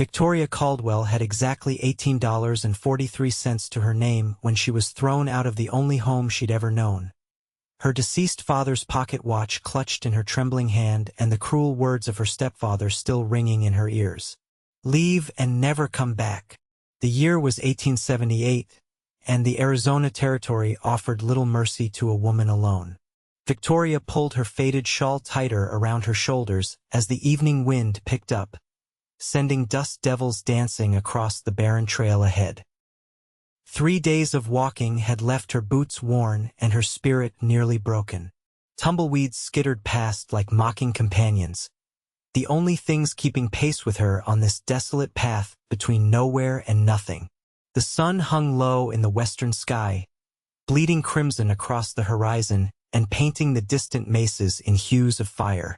Victoria Caldwell had exactly $18.43 to her name when she was thrown out of the only home she'd ever known. Her deceased father's pocket watch clutched in her trembling hand and the cruel words of her stepfather still ringing in her ears. Leave and never come back. The year was 1878, and the Arizona Territory offered little mercy to a woman alone. Victoria pulled her faded shawl tighter around her shoulders as the evening wind picked up, sending dust devils dancing across the barren trail ahead. 3 days of walking had left her boots worn and her spirit nearly broken. Tumbleweeds skittered past like mocking companions, the only things keeping pace with her on this desolate path between nowhere and nothing. The sun hung low in the western sky, bleeding crimson across the horizon and painting the distant mesas in hues of fire.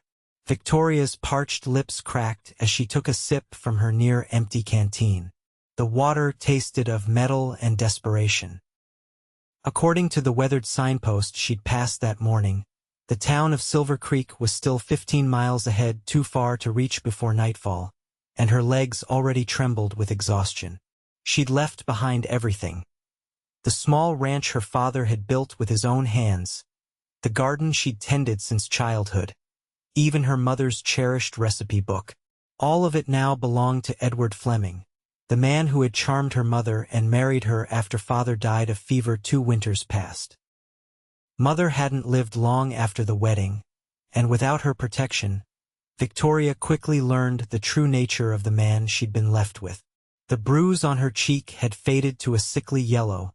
Victoria's parched lips cracked as she took a sip from her near-empty canteen. The water tasted of metal and desperation. According to the weathered signpost she'd passed that morning, the town of Silver Creek was still 15 miles ahead, too far to reach before nightfall, and her legs already trembled with exhaustion. She'd left behind everything. The small ranch her father had built with his own hands, the garden she'd tended since childhood, even her mother's cherished recipe book. All of it now belonged to Edward Fleming, the man who had charmed her mother and married her after father died of fever 2 winters past. Mother hadn't lived long after the wedding, and without her protection, Victoria quickly learned the true nature of the man she'd been left with. The bruise on her cheek had faded to a sickly yellow,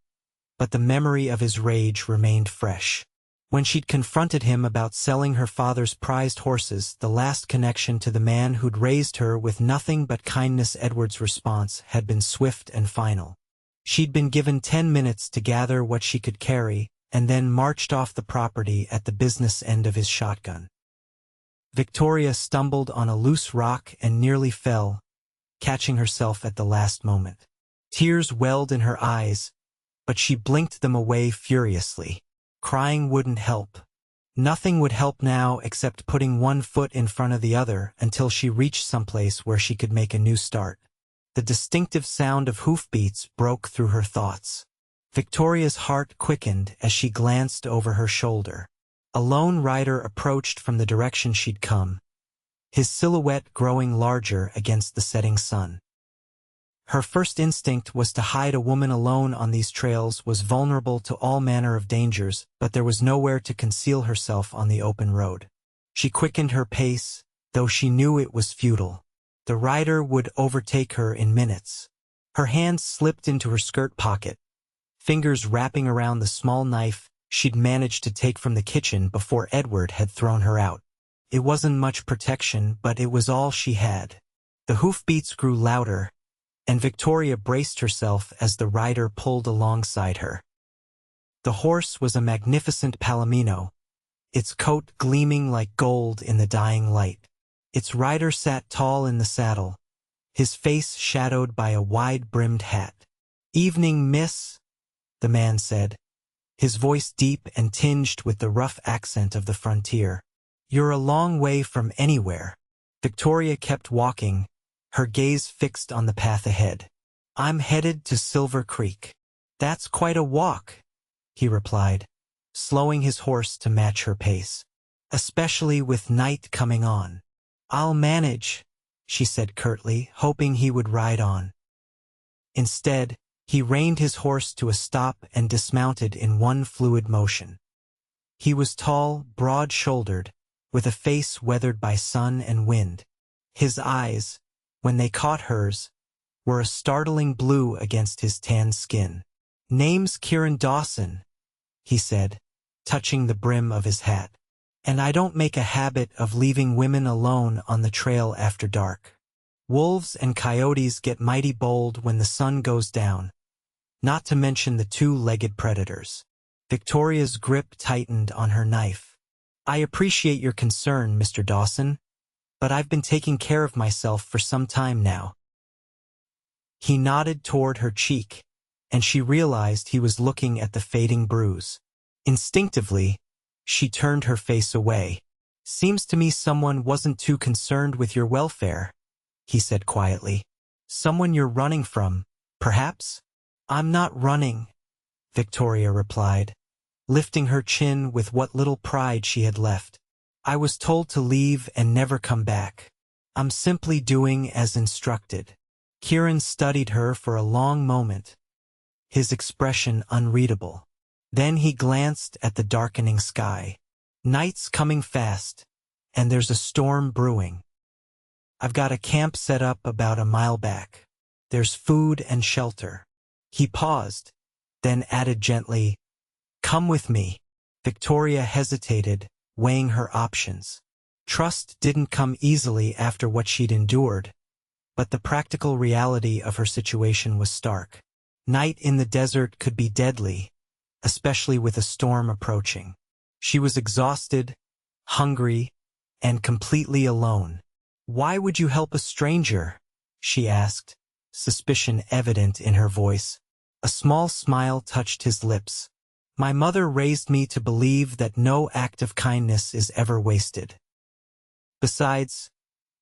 but the memory of his rage remained fresh. When she'd confronted him about selling her father's prized horses, the last connection to the man who'd raised her with nothing but kindness, Edward's response had been swift and final. She'd been given 10 minutes to gather what she could carry, and then marched off the property at the business end of his shotgun. Victoria stumbled on a loose rock and nearly fell, catching herself at the last moment. Tears welled in her eyes, but she blinked them away furiously. Crying wouldn't help. Nothing would help now except putting one foot in front of the other until she reached someplace where she could make a new start. The distinctive sound of hoofbeats broke through her thoughts. Victoria's heart quickened as she glanced over her shoulder. A lone rider approached from the direction she'd come, his silhouette growing larger against the setting sun. Her first instinct was to hide. A woman alone on these trails was vulnerable to all manner of dangers, but there was nowhere to conceal herself on the open road. She quickened her pace, though she knew it was futile. The rider would overtake her in minutes. Her hand slipped into her skirt pocket, fingers wrapping around the small knife she'd managed to take from the kitchen before Edward had thrown her out. It wasn't much protection, but it was all she had. The hoofbeats grew louder, and Victoria braced herself as the rider pulled alongside her. The horse was a magnificent palomino, its coat gleaming like gold in the dying light. Its rider sat tall in the saddle, his face shadowed by a wide-brimmed hat. "Evening, miss," the man said, his voice deep and tinged with the rough accent of the frontier. "You're a long way from anywhere." Victoria kept walking, her gaze fixed on the path ahead. "I'm headed to Silver Creek." "That's quite a walk," he replied, slowing his horse to match her pace. "Especially with night coming on." "I'll manage," she said curtly, hoping he would ride on. Instead, he reined his horse to a stop and dismounted in one fluid motion. He was tall, broad-shouldered, with a face weathered by sun and wind. His eyes, when they caught hers, were a startling blue against his tan skin. "Name's Kieran Dawson," he said, touching the brim of his hat. "And I don't make a habit of leaving women alone on the trail after dark. Wolves and coyotes get mighty bold when the sun goes down, not to mention the two-legged predators." Victoria's grip tightened on her knife. "I appreciate your concern, Mr. Dawson, but I've been taking care of myself for some time now." He nodded toward her cheek, and she realized he was looking at the fading bruise. Instinctively, she turned her face away. "Seems to me someone wasn't too concerned with your welfare," he said quietly. Someone you're running from, perhaps? I'm not running, Victoria replied, lifting her chin with what little pride she had left. I was told to leave and never come back. I'm simply doing as instructed. Kieran studied her for a long moment, his expression unreadable. Then he glanced at the darkening sky. Night's coming fast, and there's a storm brewing. I've got a camp set up about a mile back. There's food and shelter. He paused, then added gently, "Come with me." Victoria hesitated, weighing her options. Trust didn't come easily after what she'd endured, but the practical reality of her situation was stark. Night in the desert could be deadly, especially with a storm approaching. She was exhausted, hungry, and completely alone. "Why would you help a stranger?" she asked, suspicion evident in her voice. A small smile touched his lips. "My mother raised me to believe that no act of kindness is ever wasted. Besides,"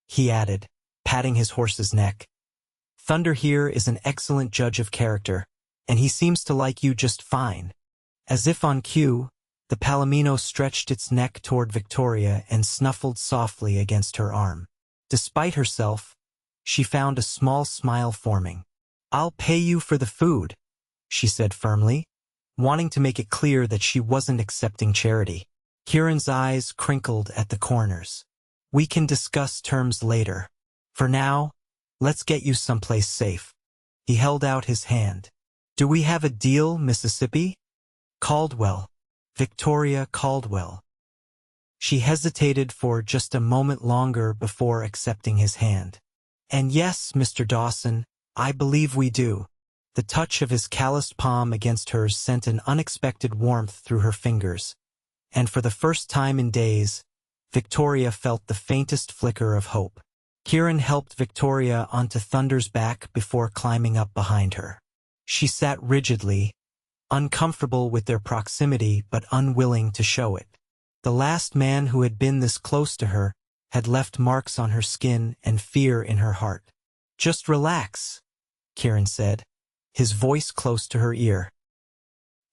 he added, patting his horse's neck, "Thunder here is an excellent judge of character, and he seems to like you just fine." As if on cue, the palomino stretched its neck toward Victoria and snuffled softly against her arm. Despite herself, she found a small smile forming. "I'll pay you for the food," she said firmly, wanting to make it clear that she wasn't accepting charity. Kieran's eyes crinkled at the corners. "We can discuss terms later. For now, let's get you someplace safe." He held out his hand. "Do we have a deal, Mississippi?" "Caldwell. Victoria Caldwell." She hesitated for just a moment longer before accepting his hand. "And yes, Mr. Dawson, I believe we do." The touch of his calloused palm against hers sent an unexpected warmth through her fingers, and for the first time in days, Victoria felt the faintest flicker of hope. Kieran helped Victoria onto Thunder's back before climbing up behind her. She sat rigidly, uncomfortable with their proximity but unwilling to show it. The last man who had been this close to her had left marks on her skin and fear in her heart. "Just relax," Kieran said, his voice close to her ear.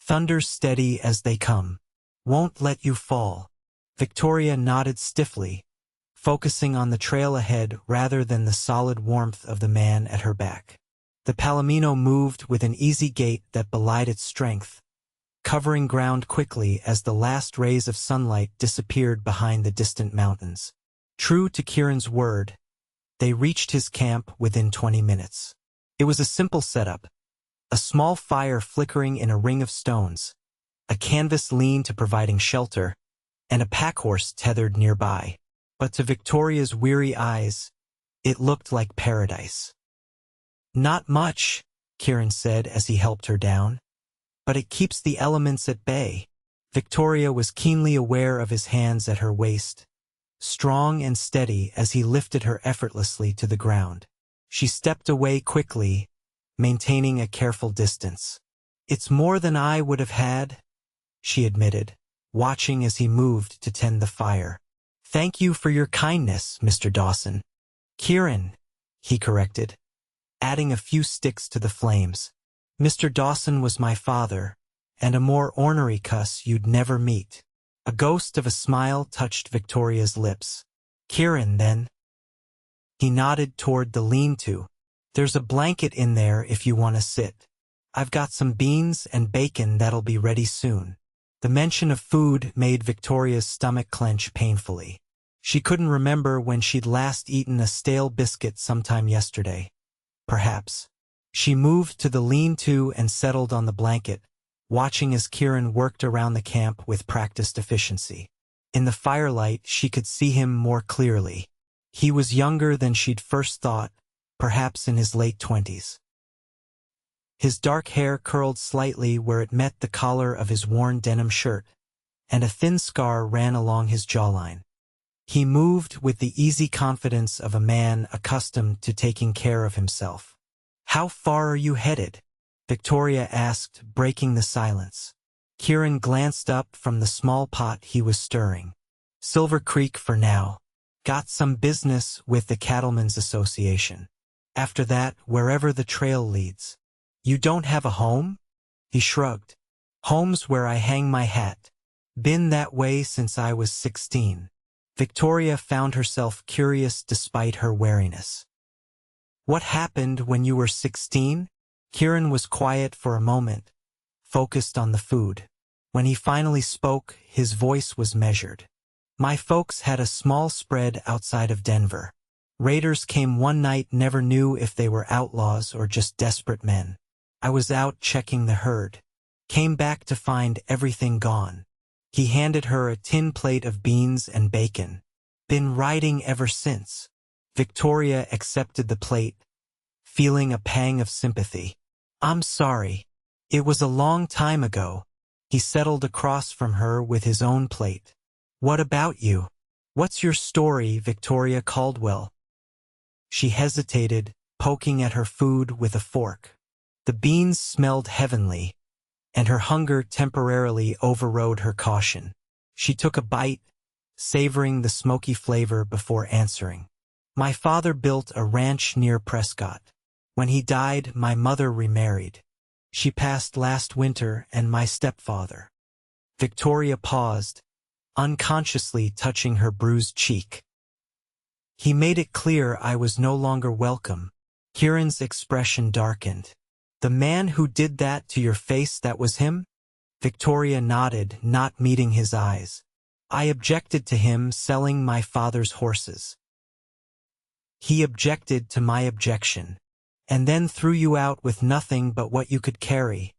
"Thunder's steady as they come. Won't let you fall." Victoria nodded stiffly, focusing on the trail ahead rather than the solid warmth of the man at her back. The palomino moved with an easy gait that belied its strength, covering ground quickly as the last rays of sunlight disappeared behind the distant mountains. True to Kieran's word, they reached his camp within 20 minutes. It was a simple setup, a small fire flickering in a ring of stones, a canvas lean to providing shelter, and a packhorse tethered nearby. But to Victoria's weary eyes, it looked like paradise. "Not much," Kieran said as he helped her down, "but it keeps the elements at bay." Victoria was keenly aware of his hands at her waist, strong and steady as he lifted her effortlessly to the ground. She stepped away quickly, maintaining a careful distance. "It's more than I would have had," she admitted, watching as he moved to tend the fire. "Thank you for your kindness, Mr. Dawson." "Kieran," he corrected, adding a few sticks to the flames. "Mr. Dawson was my father, and a more ornery cuss you'd never meet." A ghost of a smile touched Victoria's lips. "Kieran, then." He nodded toward the lean-to. "There's a blanket in there if you want to sit. I've got some beans and bacon that'll be ready soon." The mention of food made Victoria's stomach clench painfully. She couldn't remember when she'd last eaten a stale biscuit sometime yesterday. Perhaps. She moved to the lean-to and settled on the blanket, watching as Kieran worked around the camp with practiced efficiency. In the firelight, she could see him more clearly. He was younger than she'd first thought, perhaps in his late 20s. His dark hair curled slightly where it met the collar of his worn denim shirt, and a thin scar ran along his jawline. He moved with the easy confidence of a man accustomed to taking care of himself. "How far are you headed?" Victoria asked, breaking the silence. Kieran glanced up from the small pot he was stirring. "Silver Creek for now. Got some business with the Cattlemen's Association." After that, wherever the trail leads. You don't have a home? He shrugged. Home's where I hang my hat. Been that way since I was 16. Victoria found herself curious despite her wariness. What happened when you were 16? Kieran was quiet for a moment, focused on the food. When he finally spoke, his voice was measured. My folks had a small spread outside of Denver. Raiders came one night, never knew if they were outlaws or just desperate men. I was out checking the herd. Came back to find everything gone. He handed her a tin plate of beans and bacon. Been riding ever since. Victoria accepted the plate, feeling a pang of sympathy. I'm sorry. It was a long time ago. He settled across from her with his own plate. What about you? What's your story, Victoria Caldwell? She hesitated, poking at her food with a fork. The beans smelled heavenly, and her hunger temporarily overrode her caution. She took a bite, savoring the smoky flavor before answering. My father built a ranch near Prescott. When he died, my mother remarried. She passed last winter, and my stepfather. Victoria paused, unconsciously touching her bruised cheek. He made it clear I was no longer welcome. Kieran's expression darkened. The man who did that to your face, that was him? Victoria nodded, not meeting his eyes. I objected to him selling my father's horses. He objected to my objection. And then threw you out with nothing but what you could carry.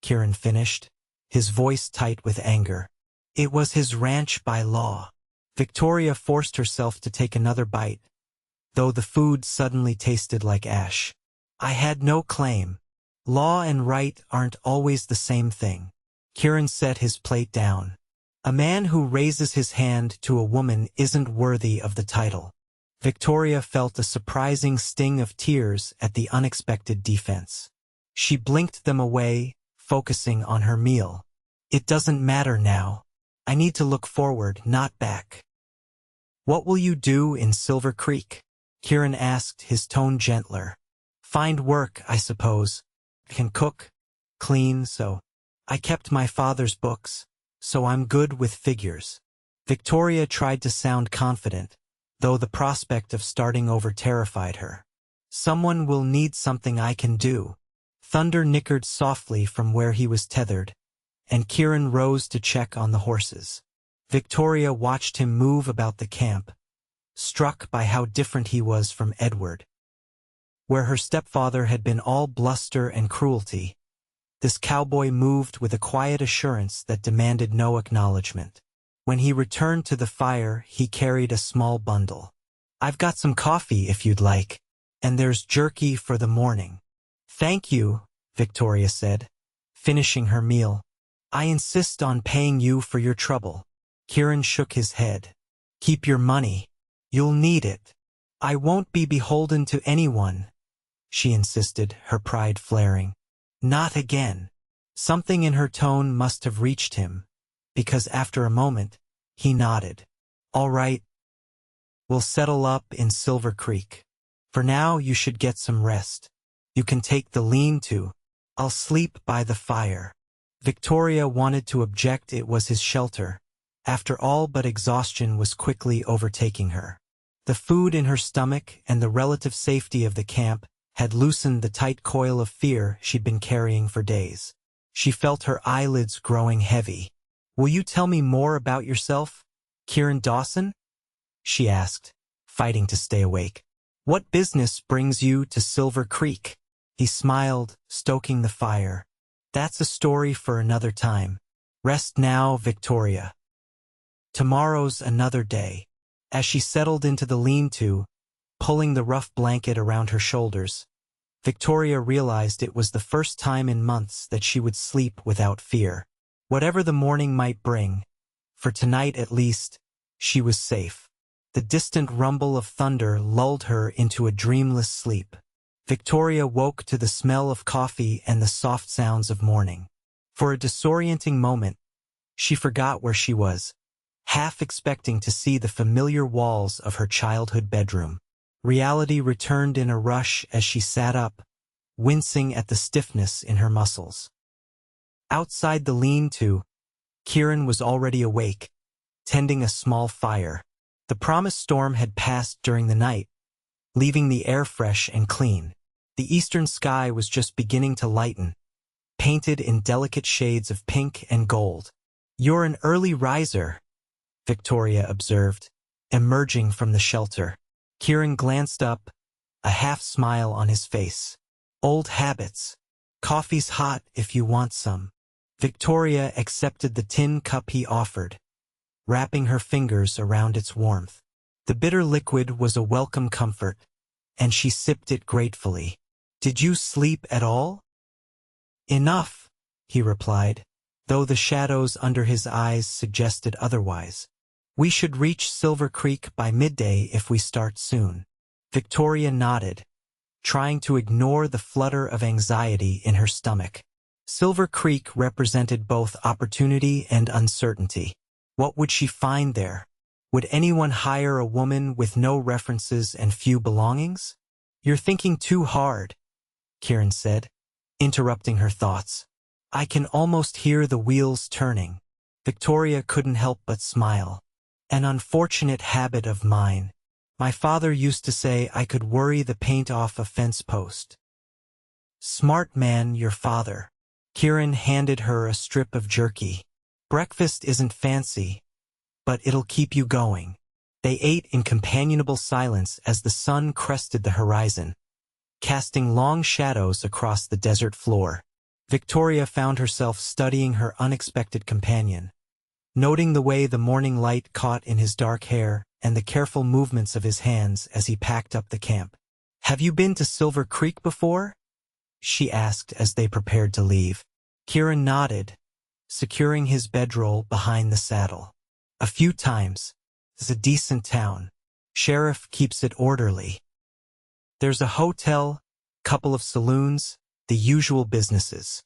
Kieran finished, his voice tight with anger. It was his ranch by law. Victoria forced herself to take another bite, though the food suddenly tasted like ash. I had no claim. Law and right aren't always the same thing. Kieran set his plate down. A man who raises his hand to a woman isn't worthy of the title. Victoria felt a surprising sting of tears at the unexpected defense. She blinked them away, focusing on her meal. It doesn't matter now. I need to look forward, not back. What will you do in Silver Creek? Kieran asked, his tone gentler. Find work, I suppose. Can cook, clean, so. I kept my father's books, so I'm good with figures. Victoria tried to sound confident, though the prospect of starting over terrified her. Someone will need something I can do. Thunder nickered softly from where he was tethered, and Kieran rose to check on the horses. Victoria watched him move about the camp, struck by how different he was from Edward. Where her stepfather had been all bluster and cruelty, this cowboy moved with a quiet assurance that demanded no acknowledgement. When he returned to the fire, he carried a small bundle. I've got some coffee if you'd like, and there's jerky for the morning. Thank you, Victoria said, finishing her meal. I insist on paying you for your trouble. Kieran shook his head. Keep your money. You'll need it. I won't be beholden to anyone, she insisted, her pride flaring. Not again. Something in her tone must have reached him, because after a moment, he nodded. All right. We'll settle up in Silver Creek. For now, you should get some rest. You can take the lean-to. I'll sleep by the fire. Victoria wanted to object, it was his shelter. After all, but exhaustion was quickly overtaking her. The food in her stomach and the relative safety of the camp had loosened the tight coil of fear she'd been carrying for days. She felt her eyelids growing heavy. Will you tell me more about yourself, Kieran Dawson? She asked, fighting to stay awake. What business brings you to Silver Creek? He smiled, stoking the fire. That's a story for another time. Rest now, Victoria. Tomorrow's another day. As she settled into the lean-to, pulling the rough blanket around her shoulders, Victoria realized it was the first time in months that she would sleep without fear. Whatever the morning might bring, for tonight at least, she was safe. The distant rumble of thunder lulled her into a dreamless sleep. Victoria woke to the smell of coffee and the soft sounds of morning. For a disorienting moment, she forgot where she was, half expecting to see the familiar walls of her childhood bedroom. Reality returned in a rush as she sat up, wincing at the stiffness in her muscles. Outside the lean-to, Kieran was already awake, tending a small fire. The promised storm had passed during the night, leaving the air fresh and clean. The eastern sky was just beginning to lighten, painted in delicate shades of pink and gold. "You're an early riser," Victoria observed, emerging from the shelter. Kieran glanced up, a half-smile on his face. "Old habits. Coffee's hot if you want some." Victoria accepted the tin cup he offered, wrapping her fingers around its warmth. The bitter liquid was a welcome comfort, and she sipped it gratefully. "Did you sleep at all?" "Enough," he replied, though the shadows under his eyes suggested otherwise. "We should reach Silver Creek by midday if we start soon." Victoria nodded, trying to ignore the flutter of anxiety in her stomach. Silver Creek represented both opportunity and uncertainty. What would she find there? Would anyone hire a woman with no references and few belongings? "You're thinking too hard," Kieran said, interrupting her thoughts. "I can almost hear the wheels turning." Victoria couldn't help but smile. "An unfortunate habit of mine. My father used to say I could worry the paint off a fence post." "Smart man, your father." Kieran handed her a strip of jerky. "Breakfast isn't fancy, but it'll keep you going." They ate in companionable silence as the sun crested the horizon, casting long shadows across the desert floor. Victoria found herself studying her unexpected companion, noting the way the morning light caught in his dark hair and the careful movements of his hands as he packed up the camp. "Have you been to Silver Creek before?" she asked as they prepared to leave. Kieran nodded, securing his bedroll behind the saddle. "A few times. It's a decent town. Sheriff keeps it orderly. There's a hotel, couple of saloons, the usual businesses.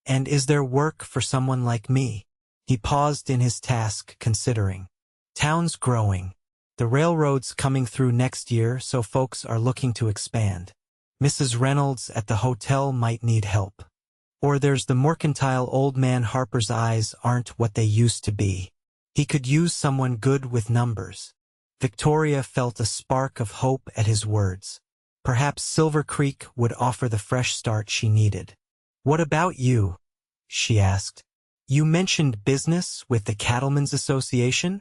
And is there work for someone like me?" He paused in his task, considering. "Town's growing. The railroad's coming through next year, so folks are looking to expand. Mrs. Reynolds at the hotel might need help. Or there's the mercantile old man Harper's eyes aren't what they used to be. He could use someone good with numbers." Victoria felt a spark of hope at his words. Perhaps Silver Creek would offer the fresh start she needed. "What about you?" she asked. "You mentioned business with the Cattlemen's Association?"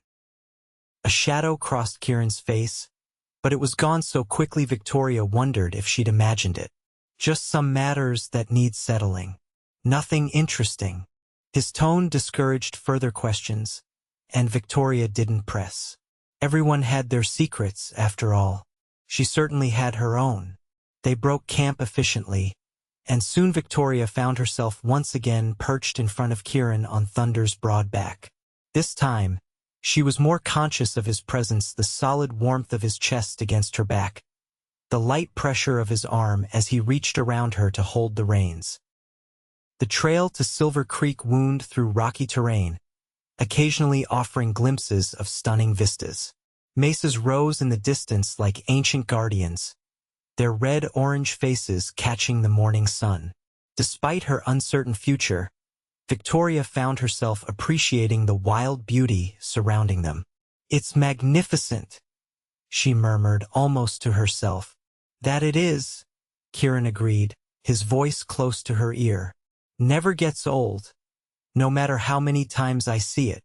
A shadow crossed Kieran's face, but it was gone so quickly Victoria wondered if she'd imagined it. "Just some matters that need settling. Nothing interesting." His tone discouraged further questions, and Victoria didn't press. Everyone had their secrets, after all. She certainly had her own. They broke camp efficiently, and soon Victoria found herself once again perched in front of Kieran on Thunder's broad back. This time, she was more conscious of his presence, the solid warmth of his chest against her back, the light pressure of his arm as he reached around her to hold the reins. The trail to Silver Creek wound through rocky terrain, occasionally offering glimpses of stunning vistas. Mesas rose in the distance like ancient guardians, their red-orange faces catching the morning sun. Despite her uncertain future, Victoria found herself appreciating the wild beauty surrounding them. "It's magnificent," she murmured almost to herself. "That it is," Kieran agreed, his voice close to her ear. "Never gets old, no matter how many times I see it."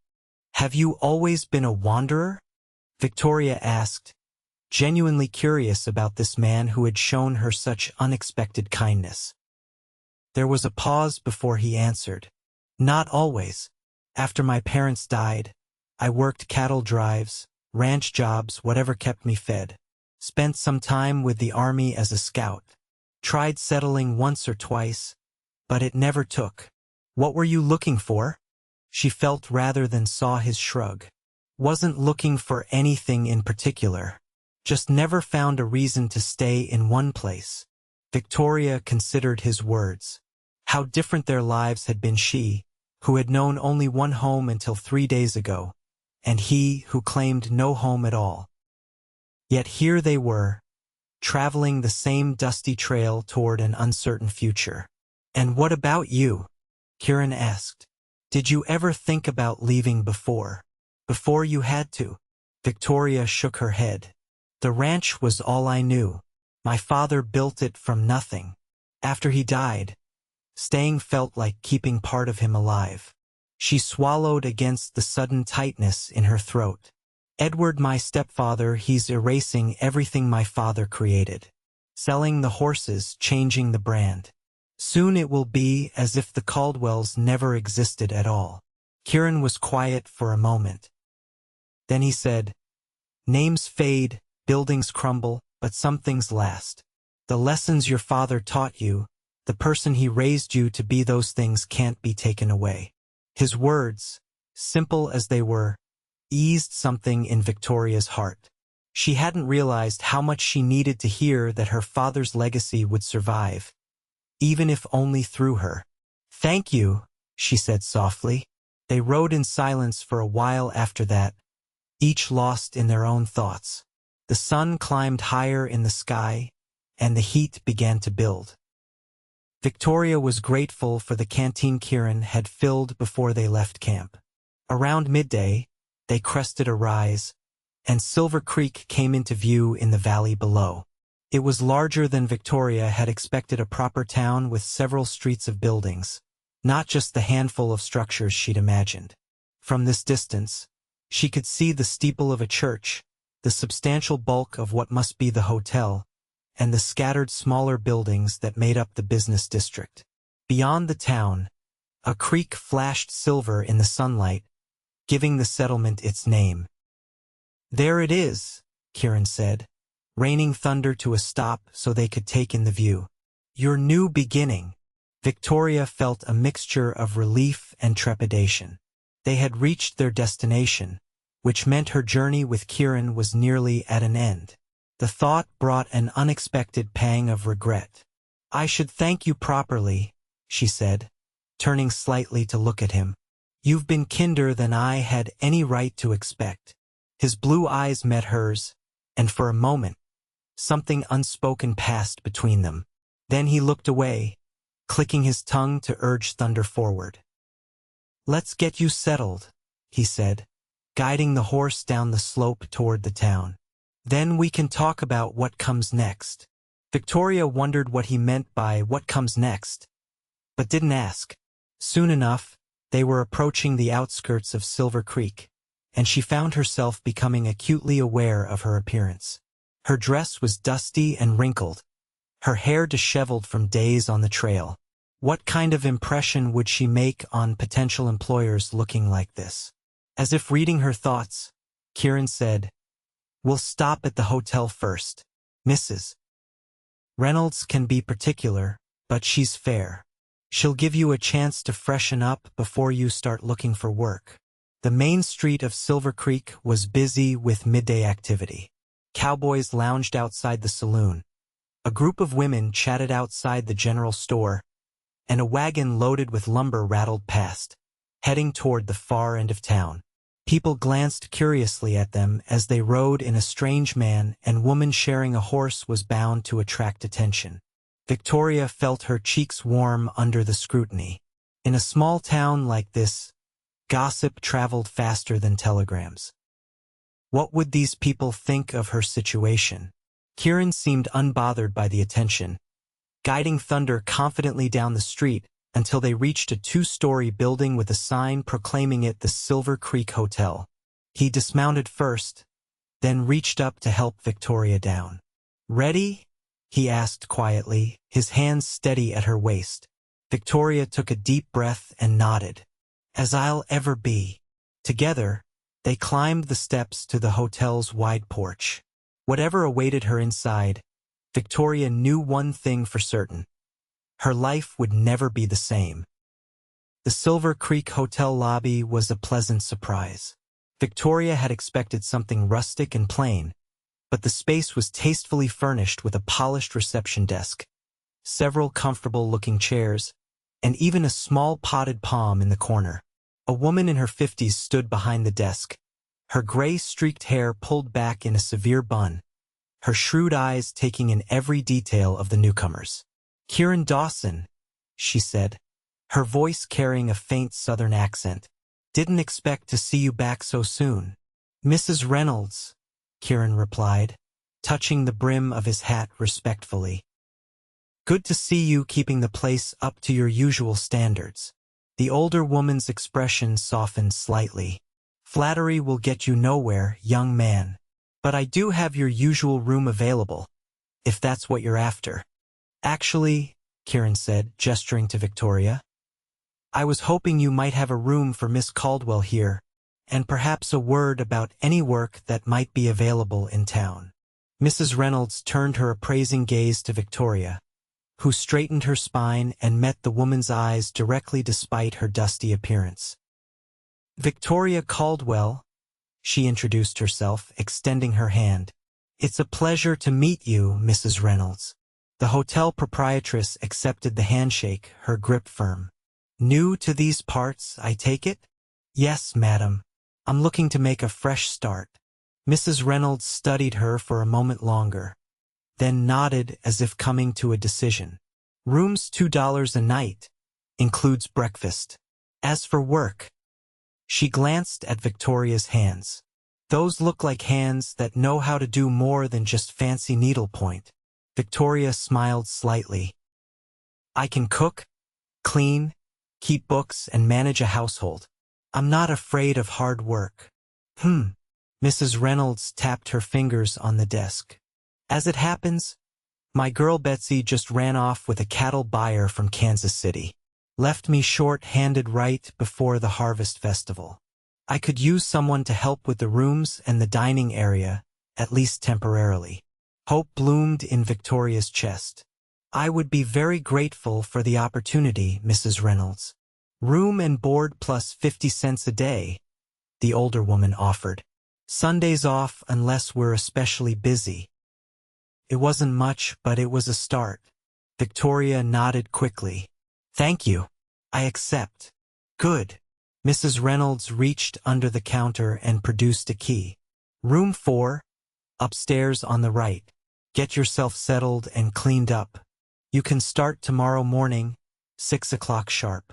"Have you always been a wanderer?" Victoria asked, genuinely curious about this man who had shown her such unexpected kindness. There was a pause before he answered. "Not always. After my parents died, I worked cattle drives, ranch jobs, whatever kept me fed. Spent some time with the army as a scout. Tried settling once or twice, but it never took." "What were you looking for?" She felt rather than saw his shrug. "Wasn't looking for anything in particular. Just never found a reason to stay in one place." Victoria considered his words. How different their lives had been, she, who had known only one home until 3 days ago, and he who claimed no home at all. Yet here they were, traveling the same dusty trail toward an uncertain future. "And what about you?" Kieran asked. "Did you ever think about leaving before you had to?" Victoria shook her head. "The ranch was all I knew. My father built it from nothing. After he died, staying felt like keeping part of him alive." She swallowed against the sudden tightness in her throat. "Edward, my stepfather, he's erasing everything my father created. Selling the horses, changing the brand. Soon it will be as if the Caldwells never existed at all." Kieran was quiet for a moment. Then he said, "Names fade, buildings crumble, but some things last. The lessons your father taught you, the person he raised you to be, those things can't be taken away." His words, simple as they were, eased something in Victoria's heart. She hadn't realized how much she needed to hear that her father's legacy would survive, even if only through her. "Thank you," she said softly. They rode in silence for a while after that, each lost in their own thoughts. The sun climbed higher in the sky, and the heat began to build. Victoria was grateful for the canteen Kieran had filled before they left camp. Around midday, they crested a rise, and Silver Creek came into view in the valley below. It was larger than Victoria had expected, a proper town with several streets of buildings, not just the handful of structures she'd imagined. From this distance, she could see the steeple of a church, the substantial bulk of what must be the hotel, and the scattered smaller buildings that made up the business district. Beyond the town, a creek flashed silver in the sunlight, giving the settlement its name. "There it is," Kieran said, raining thunder to a stop so they could take in the view. "Your new beginning." Victoria felt a mixture of relief and trepidation. They had reached their destination, which meant her journey with Kieran was nearly at an end. The thought brought an unexpected pang of regret. "I should thank you properly," she said, turning slightly to look at him. "You've been kinder than I had any right to expect." His blue eyes met hers, and for a moment, something unspoken passed between them. Then he looked away, clicking his tongue to urge thunder forward. "Let's get you settled," he said, guiding the horse down the slope toward the town. "Then we can talk about what comes next." Victoria wondered what he meant by "what comes next," but didn't ask. Soon enough, they were approaching the outskirts of Silver Creek, and she found herself becoming acutely aware of her appearance. Her dress was dusty and wrinkled, her hair disheveled from days on the trail. What kind of impression would she make on potential employers looking like this? As if reading her thoughts, Kieran said, "We'll stop at the hotel first. Mrs. Reynolds can be particular, but she's fair. She'll give you a chance to freshen up before you start looking for work." The main street of Silver Creek was busy with midday activity. Cowboys lounged outside the saloon. A group of women chatted outside the general store, and a wagon loaded with lumber rattled past, heading toward the far end of town. People glanced curiously at them as they rode in. A strange man and woman sharing a horse was bound to attract attention. Victoria felt her cheeks warm under the scrutiny. In a small town like this, gossip traveled faster than telegrams. What would these people think of her situation? Kieran seemed unbothered by the attention, guiding thunder confidently down the street until they reached a 2-story building with a sign proclaiming it the Silver Creek Hotel. He dismounted first, then reached up to help Victoria down. "Ready?" he asked quietly, his hands steady at her waist. Victoria took a deep breath and nodded. "As I'll ever be." Together, they climbed the steps to the hotel's wide porch. Whatever awaited her inside, Victoria knew one thing for certain. Her life would never be the same. The Silver Creek Hotel lobby was a pleasant surprise. Victoria had expected something rustic and plain, but the space was tastefully furnished with a polished reception desk, several comfortable-looking chairs, and even a small potted palm in the corner. A woman in her 50s stood behind the desk, her gray streaked hair pulled back in a severe bun, her shrewd eyes taking in every detail of the newcomers. "Kieran Dawson," she said, her voice carrying a faint southern accent. "Didn't expect to see you back so soon." "Mrs. Reynolds," Kieran replied, touching the brim of his hat respectfully. "Good to see you keeping the place up to your usual standards." The older woman's expression softened slightly. "Flattery will get you nowhere, young man. But I do have your usual room available, if that's what you're after." "Actually," Kieran said, gesturing to Victoria, "I was hoping you might have a room for Miss Caldwell here, and perhaps a word about any work that might be available in town." Mrs. Reynolds turned her appraising gaze to Victoria, who straightened her spine and met the woman's eyes directly despite her dusty appearance. "Victoria Caldwell," she introduced herself, extending her hand. "It's a pleasure to meet you, Mrs. Reynolds." The hotel proprietress accepted the handshake, her grip firm. "New to these parts, I take it?" "Yes, madam. I'm looking to make a fresh start." Mrs. Reynolds studied her for a moment longer, then nodded as if coming to a decision. "Room's $2 a night. Includes breakfast. As for work..." She glanced at Victoria's hands. "Those look like hands that know how to do more than just fancy needlepoint." Victoria smiled slightly. "I can cook, clean, keep books, and manage a household. I'm not afraid of hard work." Mrs. Reynolds tapped her fingers on the desk. "As it happens, my girl Betsy just ran off with a cattle buyer from Kansas City. Left me short-handed right before the Harvest Festival. I could use someone to help with the rooms and the dining area, at least temporarily." Hope bloomed in Victoria's chest. "I would be very grateful for the opportunity, Mrs. Reynolds." "Room and board plus 50 cents a day," the older woman offered. "Sundays off unless we're especially busy." It wasn't much, but it was a start. Victoria nodded quickly. "Thank you. I accept." "Good." Mrs. Reynolds reached under the counter and produced a key. "Room 4, upstairs on the right. Get yourself settled and cleaned up. You can start tomorrow morning, 6 o'clock sharp."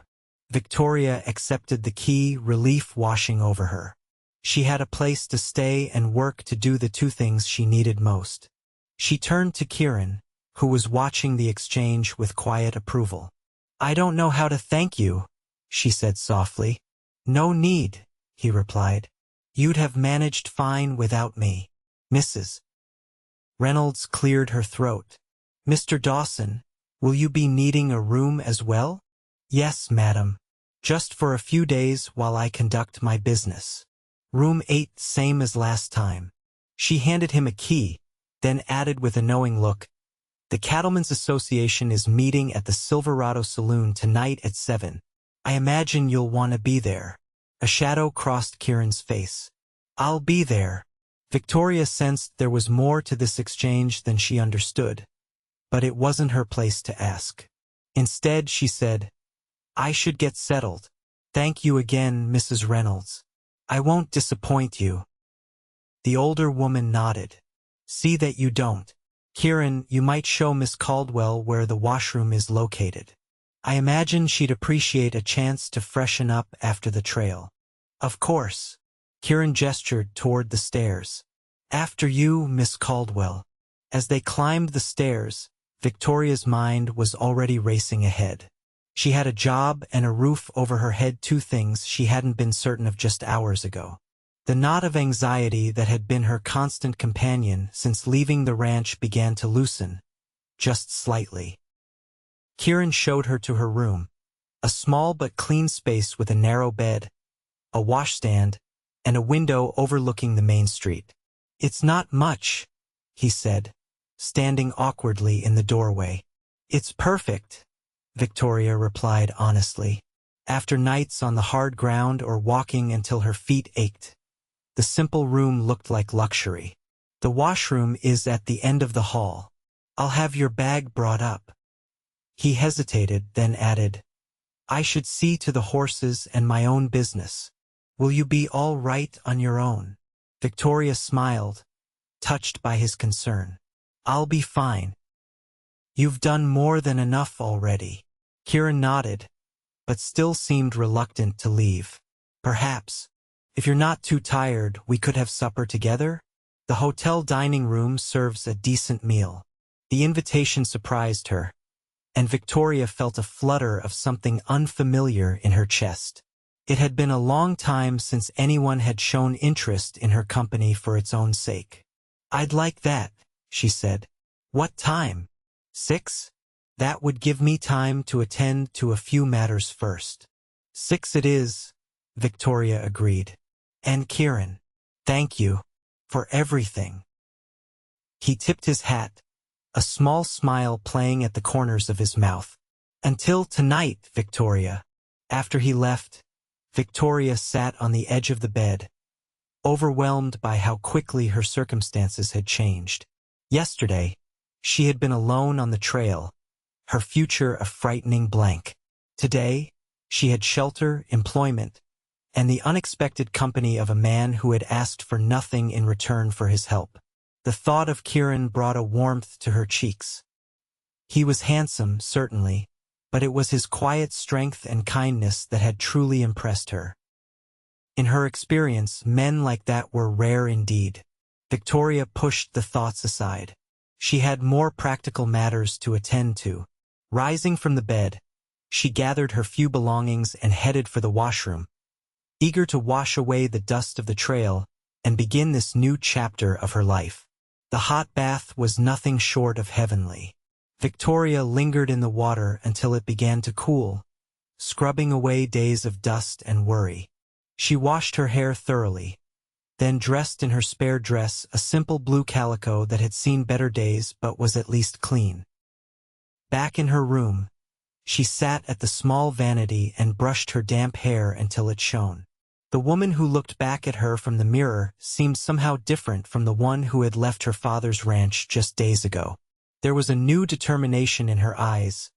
Victoria accepted the key, relief washing over her. She had a place to stay and work to do the two things she needed most. She turned to Kieran, who was watching the exchange with quiet approval. "I don't know how to thank you," she said softly. "No need," he replied. "You'd have managed fine without me." Mrs. Reynolds cleared her throat. "Mr. Dawson, will you be needing a room as well?" "Yes, madam. Just for a few days while I conduct my business. Room 8, same as last time." She handed him a key, then added with a knowing look, "The Cattlemen's Association is meeting at the Silverado Saloon tonight at 7. I imagine you'll want to be there." A shadow crossed Kieran's face. "I'll be there." Victoria sensed there was more to this exchange than she understood, but it wasn't her place to ask. Instead, she said, "I should get settled. Thank you again, Mrs. Reynolds. I won't disappoint you." The older woman nodded. "See that you don't. Kieran, you might show Miss Caldwell where the washroom is located. I imagine she'd appreciate a chance to freshen up after the trail." "Of course." Kieran gestured toward the stairs. "After you, Miss Caldwell." As they climbed the stairs, Victoria's mind was already racing ahead. She had a job and a roof over her head, two things she hadn't been certain of just hours ago. The knot of anxiety that had been her constant companion since leaving the ranch began to loosen, just slightly. Kieran showed her to her room, a small but clean space with a narrow bed, a washstand, and a window overlooking the main street. "It's not much," he said, standing awkwardly in the doorway. "It's perfect," Victoria replied honestly. After nights on the hard ground or walking until her feet ached, the simple room looked like luxury. "The washroom is at the end of the hall. I'll have your bag brought up." He hesitated, then added, "I should see to the horses and my own business. Will you be all right on your own?" Victoria smiled, touched by his concern. I'll be fine. You've done more than enough already. Kieran nodded, but still seemed reluctant to leave. Perhaps, if you're not too tired, we could have supper together? The hotel dining room serves a decent meal. The invitation surprised her, and Victoria felt a flutter of something unfamiliar in her chest. It had been a long time since anyone had shown interest in her company for its own sake. I'd like that, she said. What time? 6? That would give me time to attend to a few matters first. 6 it is, Victoria agreed. And Kieran, thank you for everything. He tipped his hat, a small smile playing at the corners of his mouth. Until tonight, Victoria. After he left, Victoria sat on the edge of the bed, overwhelmed by how quickly her circumstances had changed. Yesterday, she had been alone on the trail, her future a frightening blank. Today, she had shelter, employment, and the unexpected company of a man who had asked for nothing in return for his help. The thought of Kieran brought a warmth to her cheeks. He was handsome, certainly, but it was his quiet strength and kindness that had truly impressed her. In her experience, men like that were rare indeed. Victoria pushed the thoughts aside. She had more practical matters to attend to. Rising from the bed, she gathered her few belongings and headed for the washroom, eager to wash away the dust of the trail and begin this new chapter of her life. The hot bath was nothing short of heavenly. Victoria lingered in the water until it began to cool, scrubbing away days of dust and worry. She washed her hair thoroughly, then dressed in her spare dress, a simple blue calico that had seen better days but was at least clean. Back in her room, she sat at the small vanity and brushed her damp hair until it shone. The woman who looked back at her from the mirror seemed somehow different from the one who had left her father's ranch just days ago. There was a new determination in her eyes,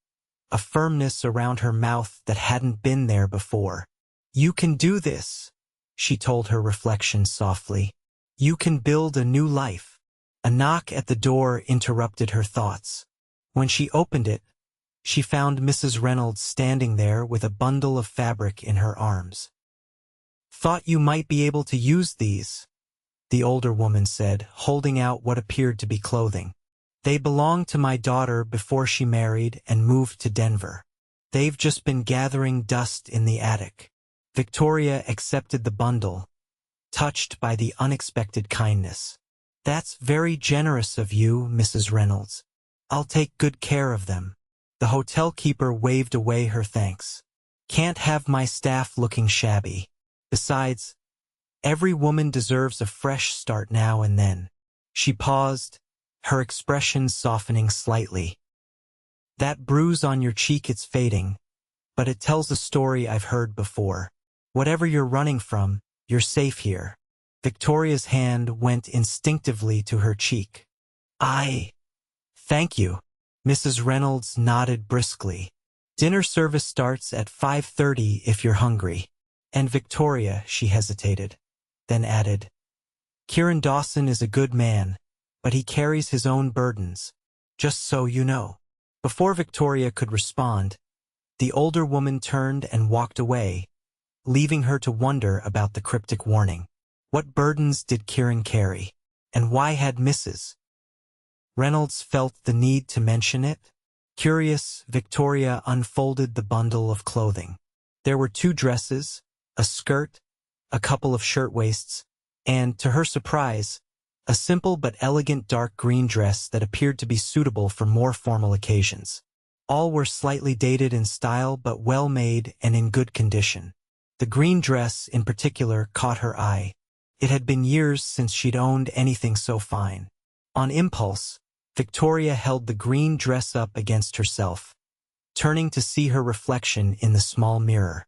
a firmness around her mouth that hadn't been there before. You can do this, she told her reflection softly. You can build a new life. A knock at the door interrupted her thoughts. When she opened it, she found Mrs. Reynolds standing there with a bundle of fabric in her arms. Thought you might be able to use these, the older woman said, holding out what appeared to be clothing. They belonged to my daughter before she married and moved to Denver. They've just been gathering dust in the attic. Victoria accepted the bundle, touched by the unexpected kindness. That's very generous of you, Mrs. Reynolds. I'll take good care of them. The hotel keeper waved away her thanks. Can't have my staff looking shabby. Besides, every woman deserves a fresh start now and then. She paused, her expression softening slightly. That bruise on your cheek, it's fading, but it tells a story I've heard before. Whatever you're running from, you're safe here. Victoria's hand went instinctively to her cheek. Thank you. Mrs. Reynolds nodded briskly. Dinner service starts at 5:30 if you're hungry. And Victoria, she hesitated, then added, Kieran Dawson is a good man, but he carries his own burdens, just so you know. Before Victoria could respond, the older woman turned and walked away, leaving her to wonder about the cryptic warning. What burdens did Kieran carry, and why had Mrs. Reynolds felt the need to mention it? Curious, Victoria unfolded the bundle of clothing. There were 2 dresses, a skirt, a couple of shirtwaists, and, to her surprise, a simple but elegant dark green dress that appeared to be suitable for more formal occasions. All were slightly dated in style but well made and in good condition. The green dress, in particular, caught her eye. It had been years since she'd owned anything so fine. On impulse, Victoria held the green dress up against herself, turning to see her reflection in the small mirror.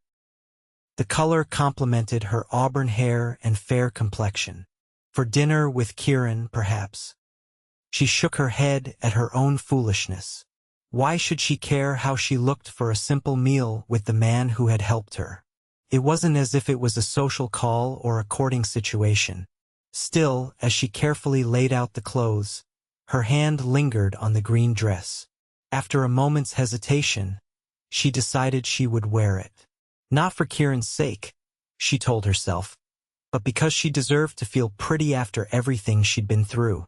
The color complemented her auburn hair and fair complexion. For dinner with Kieran, perhaps. She shook her head at her own foolishness. Why should she care how she looked for a simple meal with the man who had helped her? It wasn't as if it was a social call or a courting situation. Still, as she carefully laid out the clothes, Her hand lingered on the green dress. After a moment's hesitation, she decided she would wear it. Not for Kieran's sake, she told herself, but because she deserved to feel pretty after everything she'd been through.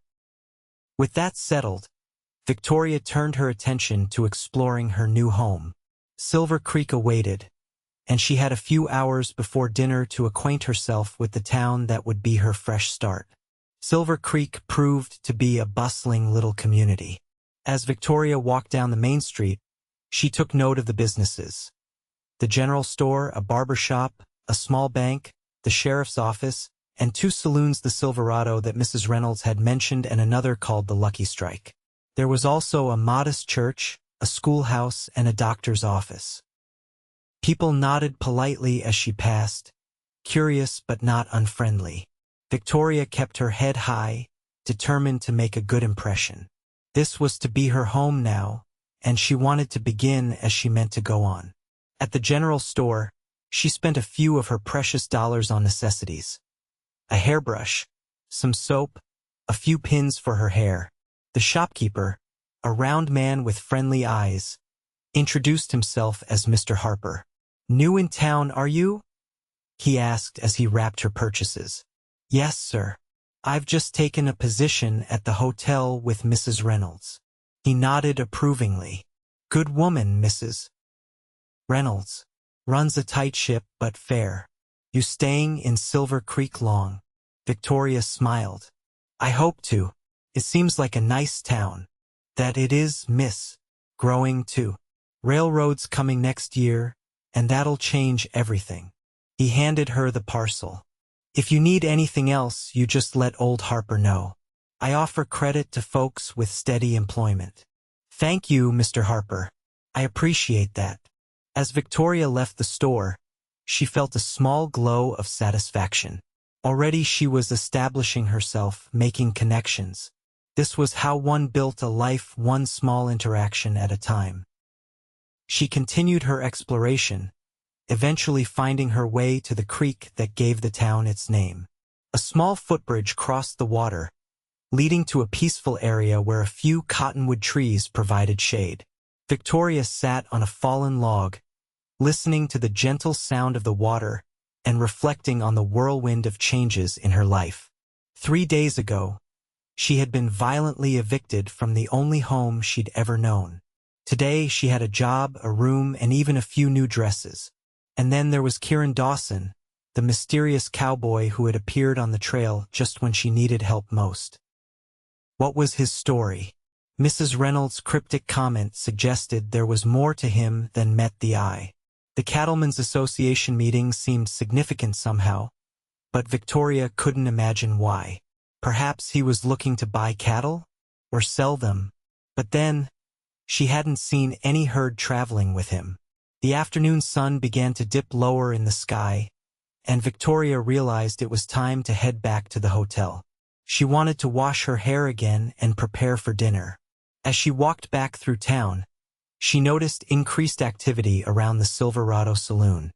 With that settled, Victoria turned her attention to exploring her new home. Silver Creek awaited, and she had a few hours before dinner to acquaint herself with the town that would be her fresh start. Silver Creek proved to be a bustling little community. As Victoria walked down the main street, she took note of the businesses. The general store, a barber shop, a small bank, the sheriff's office, and 2 saloons, the Silverado that Mrs. Reynolds had mentioned and another called the Lucky Strike. There was also a modest church, a schoolhouse, and a doctor's office. People nodded politely as she passed, curious but not unfriendly. Victoria kept her head high, determined to make a good impression. This was to be her home now, and she wanted to begin as she meant to go on. At the general store, she spent a few of her precious dollars on necessities. A hairbrush, some soap, a few pins for her hair. The shopkeeper, a round man with friendly eyes, introduced himself as Mr. Harper. "New in town, are you?" he asked as he wrapped her purchases. "Yes, sir. I've just taken a position at the hotel with Mrs. Reynolds." He nodded approvingly. "Good woman, Mrs. Reynolds. Runs a tight ship but fair. You staying in Silver Creek long?" Victoria smiled. "I hope to. It seems like a nice town." "That it is, miss. Growing too. Railroad's coming next year, and that'll change everything." He handed her the parcel. "If you need anything else, you just let old Harper know. I offer credit to folks with steady employment." "Thank you, Mr. Harper. I appreciate that." As Victoria left the store, she felt a small glow of satisfaction. Already she was establishing herself, making connections. This was how one built a life, one small interaction at a time. She continued her exploration, eventually finding her way to the creek that gave the town its name. A small footbridge crossed the water, leading to a peaceful area where a few cottonwood trees provided shade. Victoria sat on a fallen log, listening to the gentle sound of the water and reflecting on the whirlwind of changes in her life. 3 days ago, she had been violently evicted from the only home she'd ever known. Today she had a job, a room, and even a few new dresses. And then there was Kieran Dawson, the mysterious cowboy who had appeared on the trail just when she needed help most. What was his story? Mrs. Reynolds' cryptic comment suggested there was more to him than met the eye. The Cattlemen's Association meeting seemed significant somehow, but Victoria couldn't imagine why. Perhaps he was looking to buy cattle? Or sell them? But then, she hadn't seen any herd traveling with him. The afternoon sun began to dip lower in the sky, and Victoria realized it was time to head back to the hotel. She wanted to wash her hair again and prepare for dinner. As she walked back through town, she noticed increased activity around the Silverado saloon.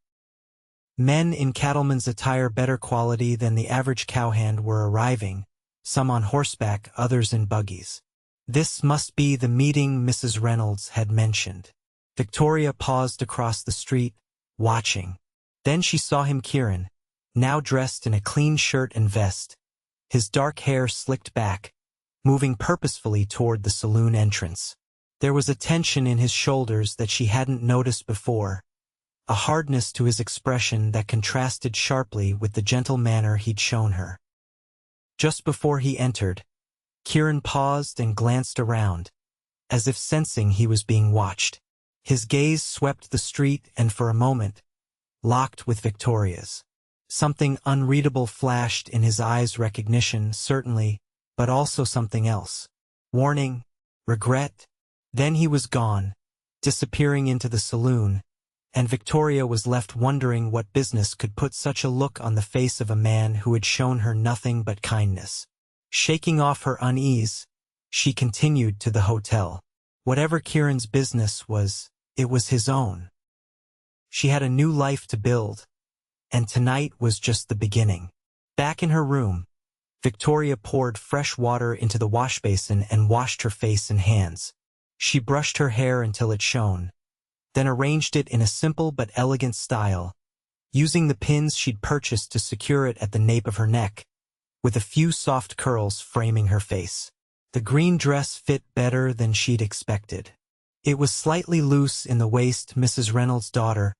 Men in cattlemen's attire better quality than the average cowhand were arriving, some on horseback, others in buggies. This must be the meeting Mrs. Reynolds had mentioned. Victoria paused across the street, watching. Then she saw him, Kieran, now dressed in a clean shirt and vest, his dark hair slicked back, moving purposefully toward the saloon entrance. There was a tension in his shoulders that she hadn't noticed before, a hardness to his expression that contrasted sharply with the gentle manner he'd shown her. Just before he entered, Kieran paused and glanced around, as if sensing he was being watched. His gaze swept the street and for a moment, locked with Victoria's. Something unreadable flashed in his eyes, recognition, certainly, but also something else. Warning, regret. Then he was gone, disappearing into the saloon, and Victoria was left wondering what business could put such a look on the face of a man who had shown her nothing but kindness. Shaking off her unease, she continued to the hotel. Whatever Kieran's business was, it was his own. She had a new life to build, and tonight was just the beginning. Back in her room, Victoria poured fresh water into the washbasin and washed her face and hands. She brushed her hair until it shone, then arranged it in a simple but elegant style, using the pins she'd purchased to secure it at the nape of her neck, with a few soft curls framing her face. The green dress fit better than she'd expected. It was slightly loose in the waist. Mrs. Reynolds' daughter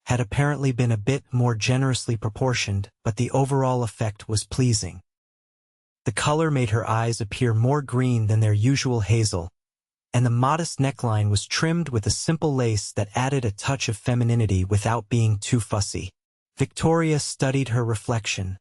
had apparently been a bit more generously proportioned, but the overall effect was pleasing. The color made her eyes appear more green than their usual hazel, and the modest neckline was trimmed with a simple lace that added a touch of femininity without being too fussy. Victoria studied her reflection,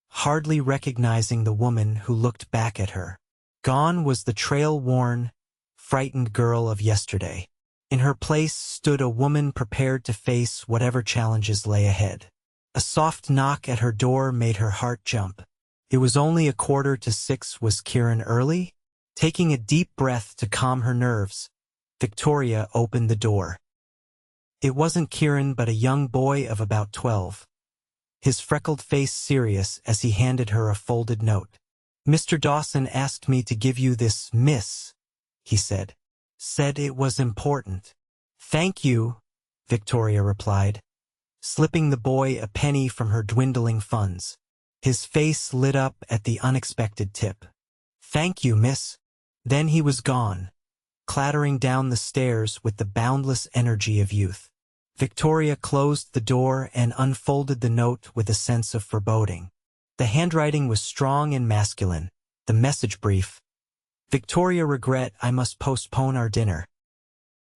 hardly recognizing the woman who looked back at her. Gone was the trail-worn, frightened girl of yesterday. In her place stood a woman prepared to face whatever challenges lay ahead. A soft knock at her door made her heart jump. It was only 5:45. Was Kieran early? Taking a deep breath to calm her nerves, Victoria opened the door. It wasn't Kieran but a young boy of about 12. His freckled face serious as he handed her a folded note. "Mr. Dawson asked me to give you this, miss," he said. "Said it was important." "Thank you," Victoria replied, slipping the boy a penny from her dwindling funds. His face lit up at the unexpected tip. "Thank you, miss." Then he was gone, clattering down the stairs with the boundless energy of youth. Victoria closed the door and unfolded the note with a sense of foreboding. The handwriting was strong and masculine. The message brief: "Victoria, regret I must postpone our dinner.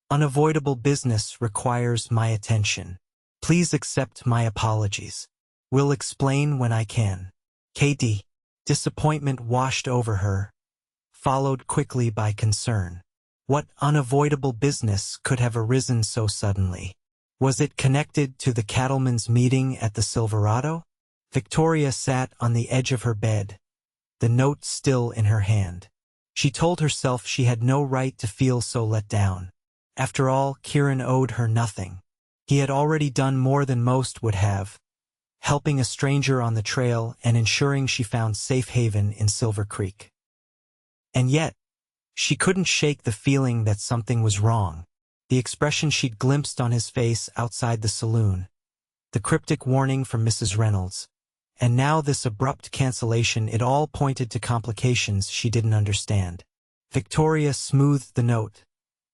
Unavoidable business requires my attention. Please accept my apologies. Will explain when I can. Katie." Disappointment washed over her, followed quickly by concern. What unavoidable business could have arisen so suddenly? Was it connected to the cattlemen's meeting at the Silverado? Victoria sat on the edge of her bed, the note still in her hand. She told herself she had no right to feel so let down. After all, Kieran owed her nothing. He had already done more than most would have, helping a stranger on the trail and ensuring she found safe haven in Silver Creek. And yet, she couldn't shake the feeling that something was wrong. The expression she'd glimpsed on his face outside the saloon, the cryptic warning from Mrs. Reynolds, and now this abrupt cancellation, it all pointed to complications she didn't understand. Victoria smoothed the note,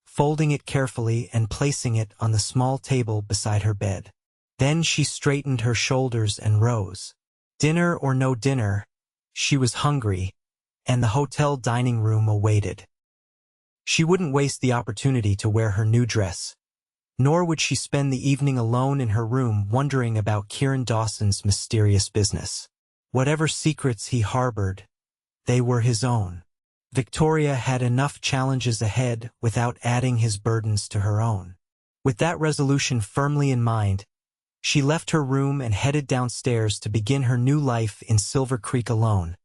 folding it carefully and placing it on the small table beside her bed. Then she straightened her shoulders and rose. Dinner or no dinner, she was hungry, and the hotel dining room awaited. She wouldn't waste the opportunity to wear her new dress, nor would she spend the evening alone in her room wondering about Kieran Dawson's mysterious business. Whatever secrets he harbored, they were his own. Victoria had enough challenges ahead without adding his burdens to her own. With that resolution firmly in mind, she left her room and headed downstairs to begin her new life in Silver Creek alone,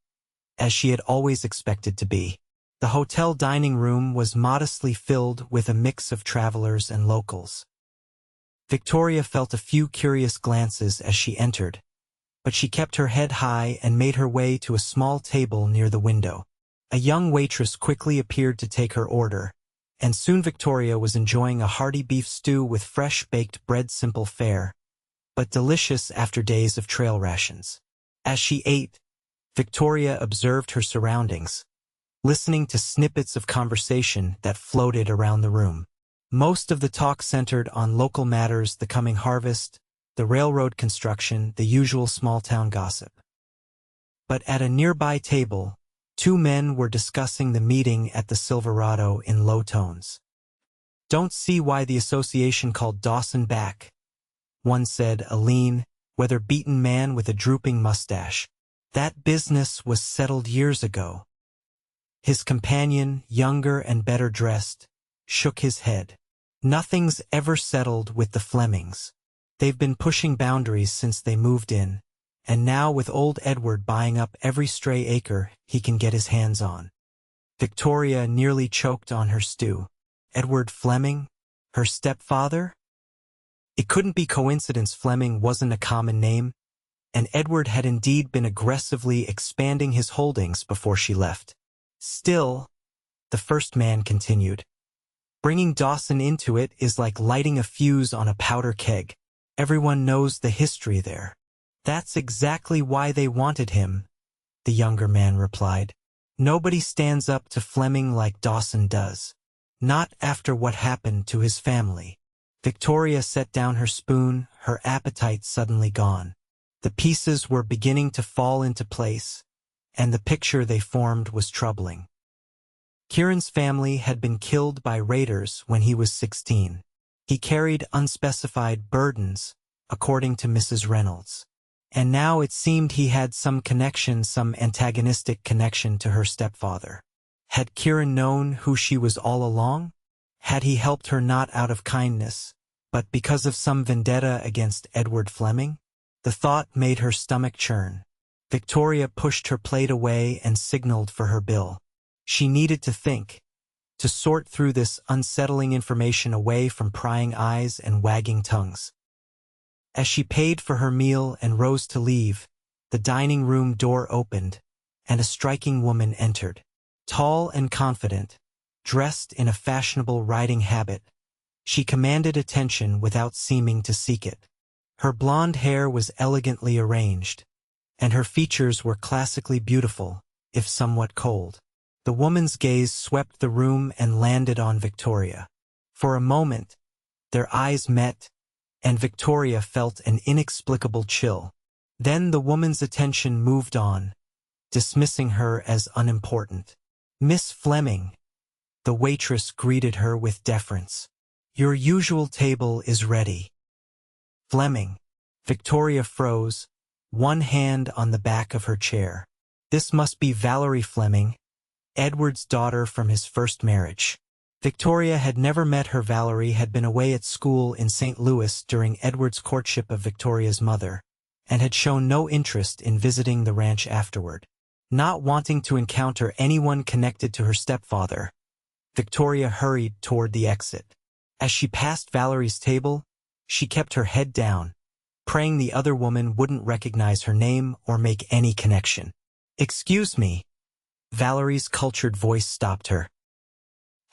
as she had always expected to be. The hotel dining room was modestly filled with a mix of travelers and locals. Victoria felt a few curious glances as she entered, but she kept her head high and made her way to a small table near the window. A young waitress quickly appeared to take her order, and soon Victoria was enjoying a hearty beef stew with fresh baked bread, simple fare, but delicious after days of trail rations. As she ate, Victoria observed her surroundings, listening to snippets of conversation that floated around the room. Most of the talk centered on local matters, the coming harvest, the railroad construction, the usual small-town gossip. But at a nearby table, two men were discussing the meeting at the Silverado in low tones. "Don't see why the association called Dawson back," one said, a lean, weather-beaten man with a drooping mustache. "That business was settled years ago." His companion, younger and better dressed, shook his head. "Nothing's ever settled with the Flemings. They've been pushing boundaries since they moved in, and now with old Edward buying up every stray acre he can get his hands on." Victoria nearly choked on her stew. Edward Fleming? Her stepfather? It couldn't be coincidence Fleming wasn't a common name, and Edward had indeed been aggressively expanding his holdings before she left. Still, the first man continued, bringing Dawson into it is like lighting a fuse on a powder keg. Everyone knows the history there. That's exactly why they wanted him, the younger man replied. Nobody stands up to Fleming like Dawson does. Not after what happened to his family. Victoria set down her spoon, her appetite suddenly gone. The pieces were beginning to fall into place, and the picture they formed was troubling. Kieran's family had been killed by raiders when he was 16. He carried unspecified burdens, according to Mrs. Reynolds. And now it seemed he had some connection, some antagonistic connection to her stepfather. Had Kieran known who she was all along? Had he helped her not out of kindness, but because of some vendetta against Edward Fleming? The thought made her stomach churn. Victoria pushed her plate away and signaled for her bill. She needed to think, to sort through this unsettling information away from prying eyes and wagging tongues. As she paid for her meal and rose to leave, the dining room door opened, and a striking woman entered. Tall and confident, dressed in a fashionable riding habit, she commanded attention without seeming to seek it. Her blonde hair was elegantly arranged, and her features were classically beautiful, if somewhat cold. The woman's gaze swept the room and landed on Victoria. For a moment, their eyes met, and Victoria felt an inexplicable chill. Then the woman's attention moved on, dismissing her as unimportant. "Miss Fleming," the waitress greeted her with deference. "Your usual table is ready." Fleming. Victoria froze, one hand on the back of her chair. This must be Valerie Fleming, Edward's daughter from his first marriage. Victoria had never met her. Valerie had been away at school in St. Louis during Edward's courtship of Victoria's mother, and had shown no interest in visiting the ranch afterward. Not wanting to encounter anyone connected to her stepfather, Victoria hurried toward the exit. As she passed Valerie's table, she kept her head down, praying the other woman wouldn't recognize her name or make any connection. "Excuse me." Valerie's cultured voice stopped her.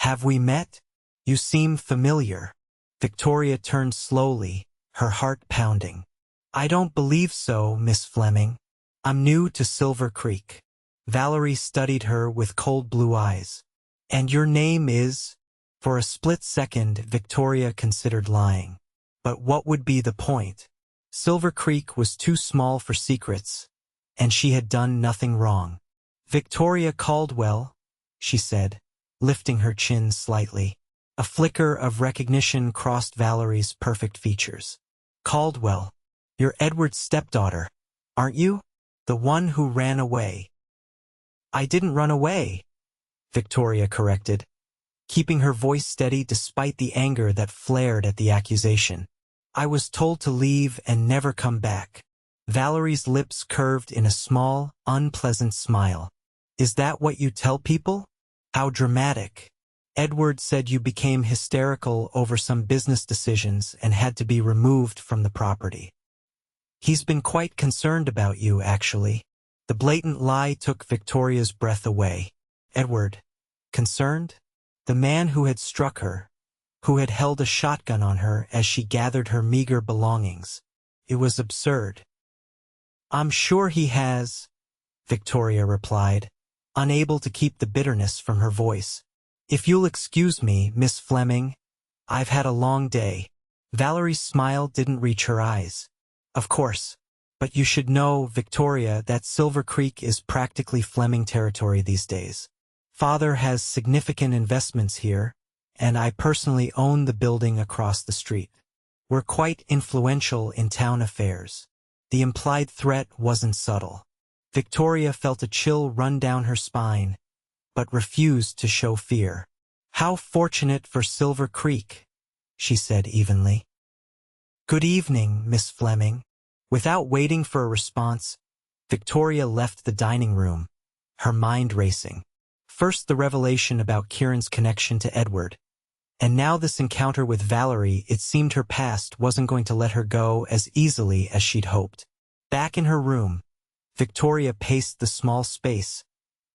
"Have we met? You seem familiar." Victoria turned slowly, her heart pounding. "I don't believe so, Miss Fleming. I'm new to Silver Creek." Valerie studied her with cold blue eyes. "And your name is?" For a split second, Victoria considered lying. But what would be the point? Silver Creek was too small for secrets, and she had done nothing wrong. "Victoria Caldwell," she said, lifting her chin slightly. A flicker of recognition crossed Valerie's perfect features. "Caldwell, you're Edward's stepdaughter, aren't you? The one who ran away." "I didn't run away," Victoria corrected, keeping her voice steady despite the anger that flared at the accusation. "I was told to leave and never come back." Valerie's lips curved in a small, unpleasant smile. "Is that what you tell people? How dramatic. Edward said you became hysterical over some business decisions and had to be removed from the property. He's been quite concerned about you, actually." The blatant lie took Victoria's breath away. Edward. Concerned? The man who had struck her, who had held a shotgun on her as she gathered her meager belongings. It was absurd. "I'm sure he has," Victoria replied, unable to keep the bitterness from her voice. "If you'll excuse me, Miss Fleming, I've had a long day." Valerie's smile didn't reach her eyes. "Of course. But you should know, Victoria, that Silver Creek is practically Fleming territory these days. Father has significant investments here, and I personally own the building across the street. We're quite influential in town affairs." The implied threat wasn't subtle. Victoria felt a chill run down her spine, but refused to show fear. "How fortunate for Silver Creek," she said evenly. "Good evening, Miss Fleming." Without waiting for a response, Victoria left the dining room, her mind racing. First the revelation about Kieran's connection to Edward, and now this encounter with Valerie. It seemed her past wasn't going to let her go as easily as she'd hoped. Back in her room, Victoria paced the small space,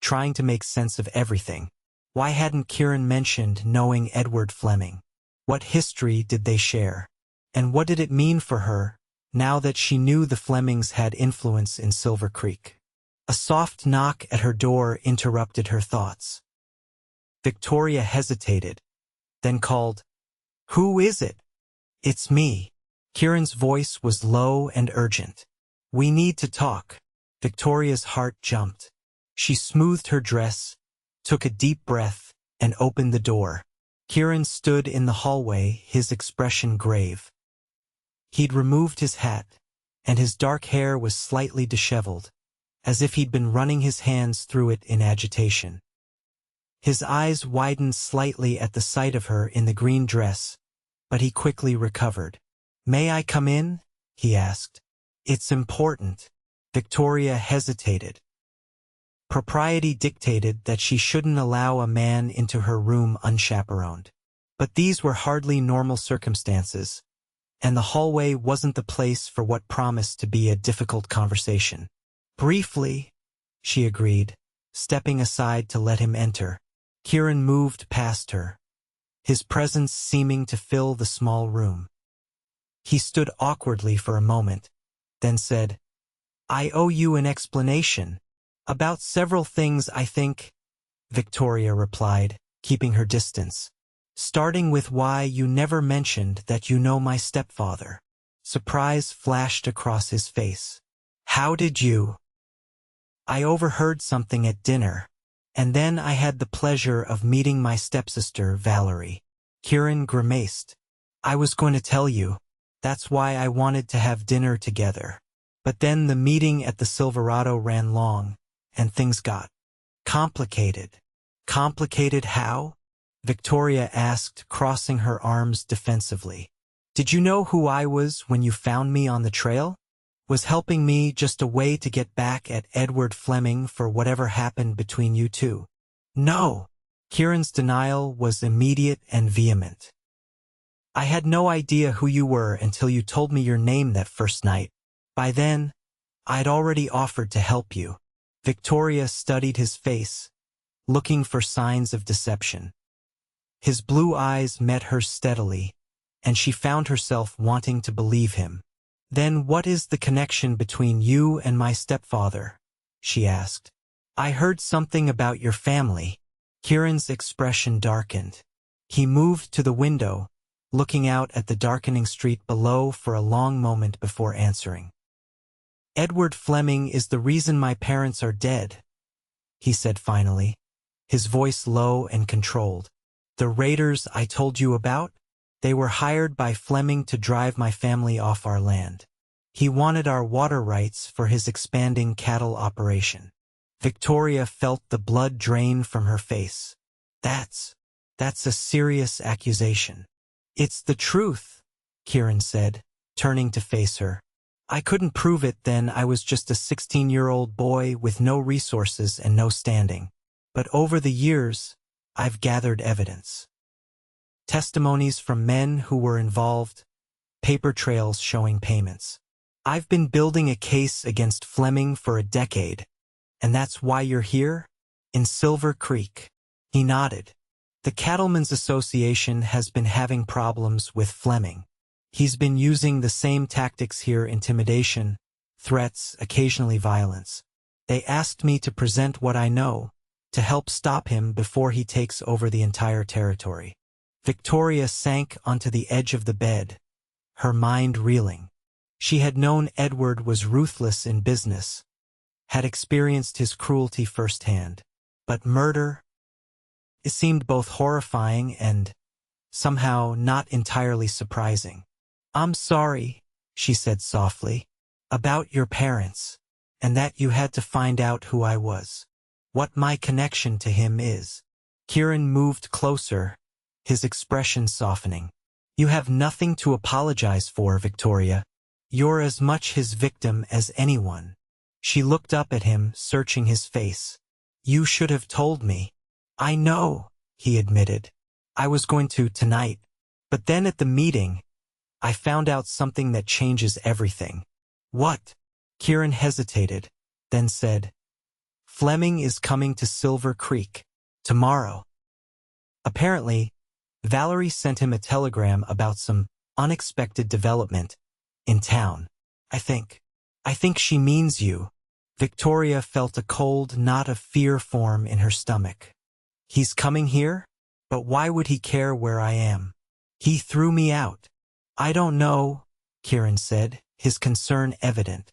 trying to make sense of everything. Why hadn't Kieran mentioned knowing Edward Fleming? What history did they share? And what did it mean for her, now that she knew the Flemings had influence in Silver Creek? A soft knock at her door interrupted her thoughts. Victoria hesitated, then called, "Who is it?" "It's me." Kieran's voice was low and urgent. "We need to talk." Victoria's heart jumped. She smoothed her dress, took a deep breath, and opened the door. Kieran stood in the hallway, his expression grave. He'd removed his hat, and his dark hair was slightly disheveled, as if he'd been running his hands through it in agitation. His eyes widened slightly at the sight of her in the green dress, but he quickly recovered. "May I come in?" he asked. "It's important." Victoria hesitated. Propriety dictated that she shouldn't allow a man into her room unchaperoned. But these were hardly normal circumstances, and the hallway wasn't the place for what promised to be a difficult conversation. "Briefly," she agreed, stepping aside to let him enter. Kieran moved past her, his presence seeming to fill the small room. He stood awkwardly for a moment, then said, "I owe you an explanation. About several things, I think," Victoria replied, keeping her distance. "Starting with why you never mentioned that you know my stepfather." Surprise flashed across his face. "How did you?" "I overheard something at dinner, and then I had the pleasure of meeting my stepsister, Valerie." Kieran grimaced. "I was going to tell you. That's why I wanted to have dinner together. But then the meeting at the Silverado ran long, and things got complicated." "Complicated how?" Victoria asked, crossing her arms defensively. "Did you know who I was when you found me on the trail? Was helping me just a way to get back at Edward Fleming for whatever happened between you two?" "No." Kieran's denial was immediate and vehement. "I had no idea who you were until you told me your name that first night. By then, I'd already offered to help you." Victoria studied his face, looking for signs of deception. His blue eyes met hers steadily, and she found herself wanting to believe him. "Then what is the connection between you and my stepfather?" she asked. "I heard something about your family." Kieran's expression darkened. He moved to the window, looking out at the darkening street below for a long moment before answering. "Edward Fleming is the reason my parents are dead," he said finally, his voice low and controlled. "The raiders I told you about? They were hired by Fleming to drive my family off our land. He wanted our water rights for his expanding cattle operation." Victoria felt the blood drain from her face. That's a serious accusation." "It's the truth," Kieran said, turning to face her. "I couldn't prove it then. I was just a 16-year-old boy with no resources and no standing. But over the years, I've gathered evidence. Testimonies from men who were involved, paper trails showing payments. I've been building a case against Fleming for a decade, and that's why you're here? In Silver Creek." He nodded. "The Cattlemen's Association has been having problems with Fleming. He's been using the same tactics here: intimidation, threats, occasionally violence. They asked me to present what I know, to help stop him before he takes over the entire territory." Victoria sank onto the edge of the bed, her mind reeling. She had known Edward was ruthless in business, had experienced his cruelty firsthand. But murder? It seemed both horrifying and, somehow, not entirely surprising. "I'm sorry," she said softly, "about your parents, and that you had to find out who I was. What my connection to him is." Kieran moved closer, his expression softening. "You have nothing to apologize for, Victoria. You're as much his victim as anyone." She looked up at him, searching his face. "You should have told me." "I know," he admitted. "I was going to tonight. But then at the meeting, I found out something that changes everything." "What?" Kieran hesitated, then said, "Fleming is coming to Silver Creek. Tomorrow." Apparently, Valerie sent him a telegram about some unexpected development in town. I think she means you." Victoria felt a cold knot of fear form in her stomach. "He's coming here? But why would he care where I am? He threw me out." "I don't know," Kieran said, his concern evident.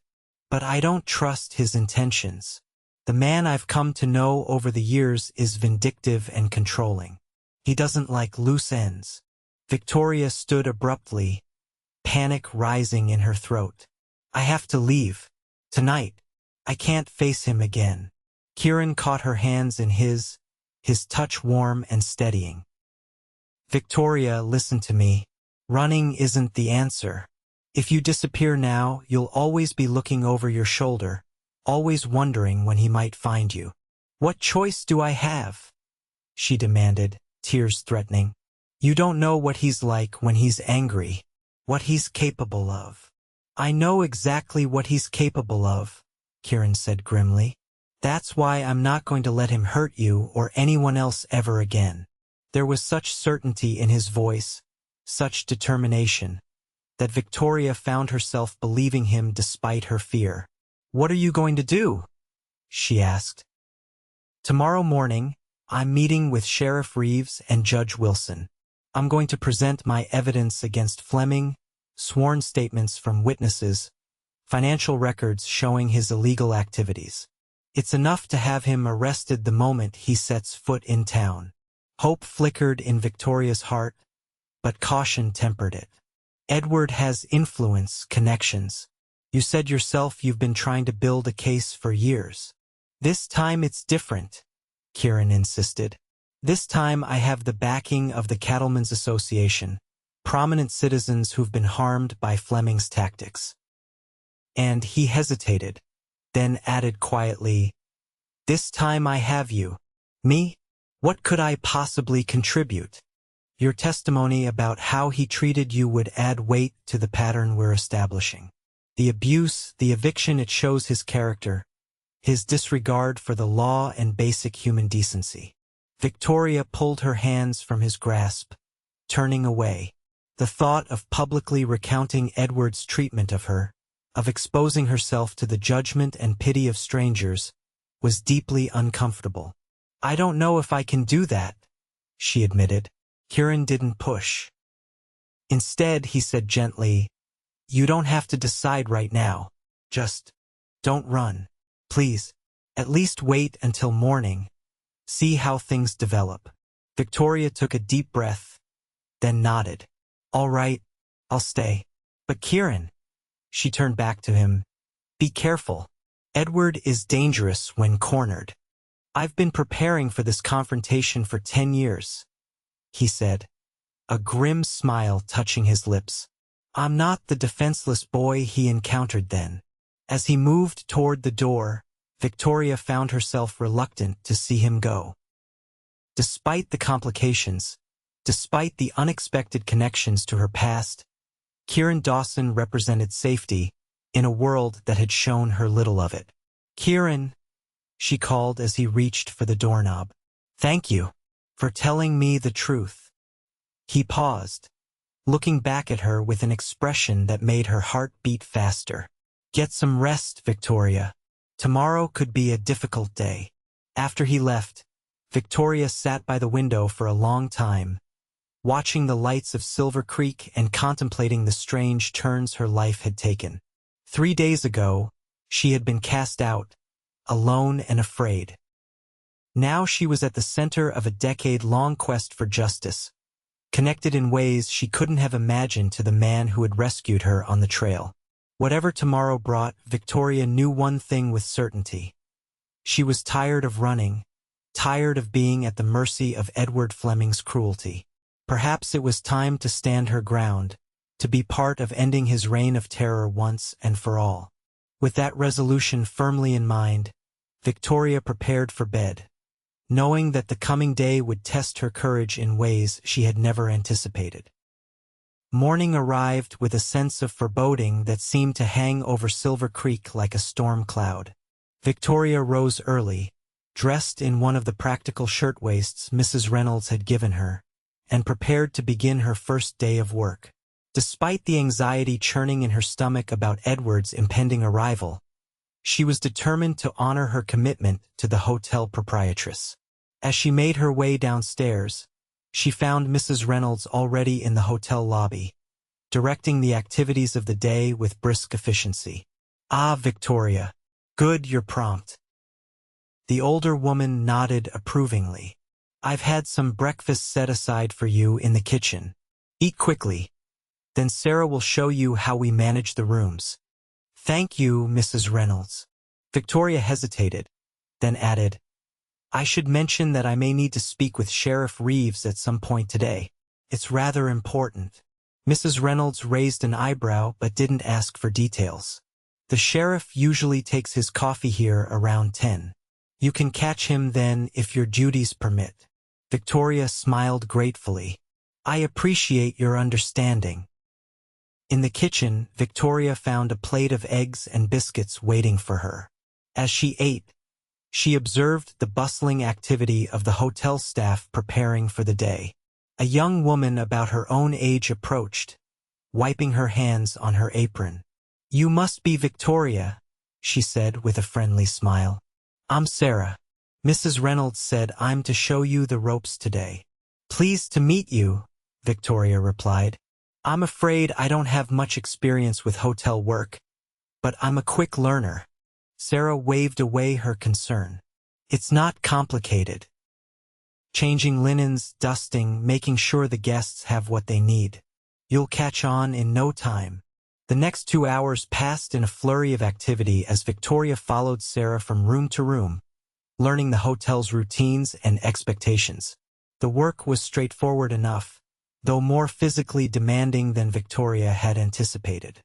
"But I don't trust his intentions. The man I've come to know over the years is vindictive and controlling. He doesn't like loose ends." Victoria stood abruptly, panic rising in her throat. "I have to leave. Tonight. I can't face him again." Kieran caught her hands in his touch warm and steadying. "Victoria, listen to me. Running isn't the answer. If you disappear now, you'll always be looking over your shoulder, always wondering when he might find you." "What choice do I have?" she demanded, tears threatening. "You don't know what he's like when he's angry, what he's capable of." "I know exactly what he's capable of," Kieran said grimly. "That's why I'm not going to let him hurt you or anyone else ever again." There was such certainty in his voice, such determination, that Victoria found herself believing him despite her fear. "What are you going to do?" she asked. "Tomorrow morning, I'm meeting with Sheriff Reeves and Judge Wilson. I'm going to present my evidence against Fleming, sworn statements from witnesses, financial records showing his illegal activities. It's enough to have him arrested the moment he sets foot in town." Hope flickered in Victoria's heart, but caution tempered it. "Edward has influence, connections. You said yourself you've been trying to build a case for years." "This time it's different," Kieran insisted. "This time I have the backing of the Cattlemen's Association, prominent citizens who've been harmed by Fleming's tactics." And he hesitated, then added quietly, "This time I have you." "Me? What could I possibly contribute?" "Your testimony about how he treated you would add weight to the pattern we're establishing. The abuse, the eviction, it shows his character, his disregard for the law and basic human decency." Victoria pulled her hands from his grasp, turning away. The thought of publicly recounting Edward's treatment of her, of exposing herself to the judgment and pity of strangers, was deeply uncomfortable. "I don't know if I can do that," she admitted. Kieran didn't push. Instead, he said gently, "You don't have to decide right now. Just don't run. Please, at least wait until morning. See how things develop." Victoria took a deep breath, then nodded. "All right, I'll stay." "But Kieran," she turned back to him, "be careful. Edward is dangerous when cornered." "I've been preparing for this confrontation for 10 years, he said, a grim smile touching his lips. "I'm not the defenseless boy he encountered then." As he moved toward the door, Victoria found herself reluctant to see him go. Despite the complications, despite the unexpected connections to her past, Kieran Dawson represented safety in a world that had shown her little of it. "Kieran," she called as he reached for the doorknob. "Thank you for telling me the truth." He paused, looking back at her with an expression that made her heart beat faster. "Get some rest, Victoria. Tomorrow could be a difficult day." After he left, Victoria sat by the window for a long time, watching the lights of Silver Creek and contemplating the strange turns her life had taken. 3 days ago, she had been cast out, alone and afraid. Now she was at the center of a decade-long quest for justice, connected in ways she couldn't have imagined to the man who had rescued her on the trail. Whatever tomorrow brought, Victoria knew one thing with certainty. She was tired of running, tired of being at the mercy of Edward Fleming's cruelty. Perhaps it was time to stand her ground, to be part of ending his reign of terror once and for all. With that resolution firmly in mind, Victoria prepared for bed, knowing that the coming day would test her courage in ways she had never anticipated. Morning arrived with a sense of foreboding that seemed to hang over Silver Creek like a storm cloud. Victoria rose early, dressed in one of the practical shirtwaists Mrs. Reynolds had given her, and prepared to begin her first day of work. Despite the anxiety churning in her stomach about Edward's impending arrival, she was determined to honor her commitment to the hotel proprietress. As she made her way downstairs, she found Mrs. Reynolds already in the hotel lobby, directing the activities of the day with brisk efficiency. "Ah, Victoria. Good, you're prompt." The older woman nodded approvingly. "I've had some breakfast set aside for you in the kitchen. Eat quickly. Then Sarah will show you how we manage the rooms." "Thank you, Mrs. Reynolds." Victoria hesitated, then added, "I should mention that I may need to speak with Sheriff Reeves at some point today. It's rather important." Mrs. Reynolds raised an eyebrow but didn't ask for details. "The sheriff usually takes his coffee here around 10. You can catch him then if your duties permit." Victoria smiled gratefully. "I appreciate your understanding." In the kitchen, Victoria found a plate of eggs and biscuits waiting for her. As she ate, she observed the bustling activity of the hotel staff preparing for the day. A young woman about her own age approached, wiping her hands on her apron. "You must be Victoria," she said with a friendly smile. "I'm Sarah. Mrs. Reynolds said I'm to show you the ropes today." "Pleased to meet you," Victoria replied. "I'm afraid I don't have much experience with hotel work, but I'm a quick learner." Sarah waved away her concern. "It's not complicated. Changing linens, dusting, making sure the guests have what they need. You'll catch on in no time." The next 2 hours passed in a flurry of activity as Victoria followed Sarah from room to room, learning the hotel's routines and expectations. The work was straightforward enough, though more physically demanding than Victoria had anticipated.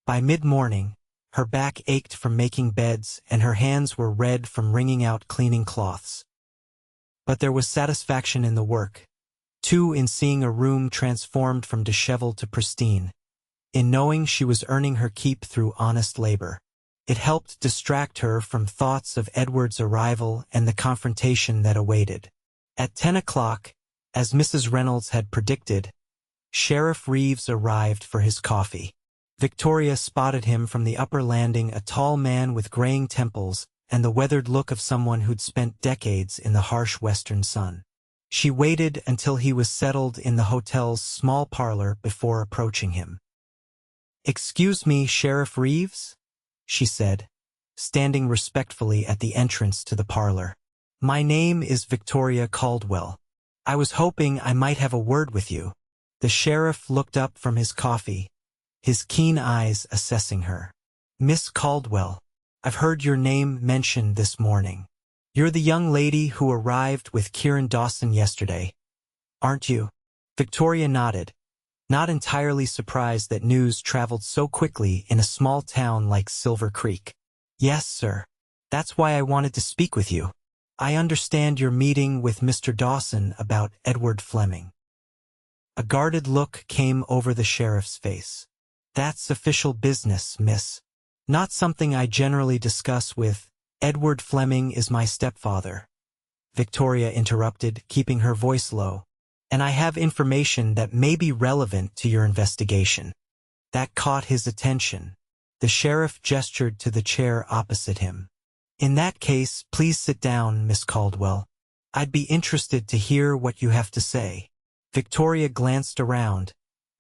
By mid-morning, her back ached from making beds and her hands were red from wringing out cleaning cloths. But there was satisfaction in the work, too, in seeing a room transformed from disheveled to pristine, in knowing she was earning her keep through honest labor. It helped distract her from thoughts of Edward's arrival and the confrontation that awaited. At 10 o'clock, as Mrs. Reynolds had predicted, Sheriff Reeves arrived for his coffee. Victoria spotted him from the upper landing, a tall man with graying temples and the weathered look of someone who'd spent decades in the harsh western sun. She waited until he was settled in the hotel's small parlor before approaching him. "Excuse me, Sheriff Reeves?" she said, standing respectfully at the entrance to the parlor. "My name is Victoria Caldwell. I was hoping I might have a word with you." The sheriff looked up from his coffee, his keen eyes assessing her. "Miss Caldwell, I've heard your name mentioned this morning. You're the young lady who arrived with Kieran Dawson yesterday, aren't you?" Victoria nodded, not entirely surprised that news traveled so quickly in a small town like Silver Creek. "Yes, sir. That's why I wanted to speak with you. I understand you're meeting with Mr. Dawson about Edward Fleming." A guarded look came over the sheriff's face. "That's official business, miss. Not something I generally discuss with— Edward Fleming is my stepfather," Victoria interrupted, keeping her voice low. "And I have information that may be relevant to your investigation." That caught his attention. The sheriff gestured to the chair opposite him. "In that case, please sit down, Miss Caldwell. I'd be interested to hear what you have to say." Victoria glanced around,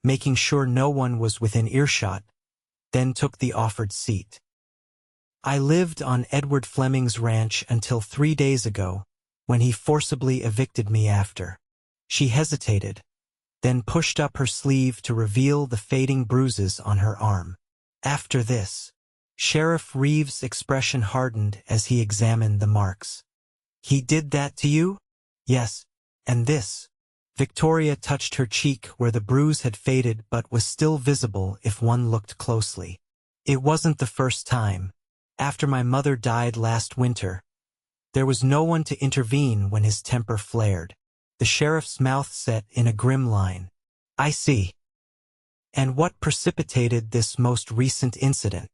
making sure no one was within earshot, then took the offered seat. "I lived on Edward Fleming's ranch until 3 days ago, when he forcibly evicted me after." She hesitated, then pushed up her sleeve to reveal the fading bruises on her arm. "After this." Sheriff Reeves' expression hardened as he examined the marks. "He did that to you?" "Yes, and this." Victoria touched her cheek where the bruise had faded but was still visible if one looked closely. "It wasn't the first time. After my mother died last winter, there was no one to intervene when his temper flared." The sheriff's mouth set in a grim line. "I see." And what precipitated this most recent incident?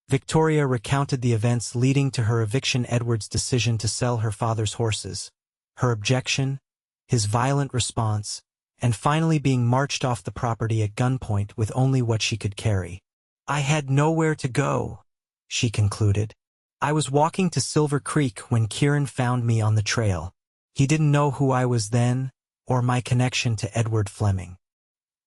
Victoria recounted the events leading to her eviction, Edward's decision to sell her father's horses, her objection, his violent response, and finally being marched off the property at gunpoint with only what she could carry. "I had nowhere to go," she concluded. "I was walking to Silver Creek when Kieran found me on the trail. He didn't know who I was then, or my connection to Edward Fleming.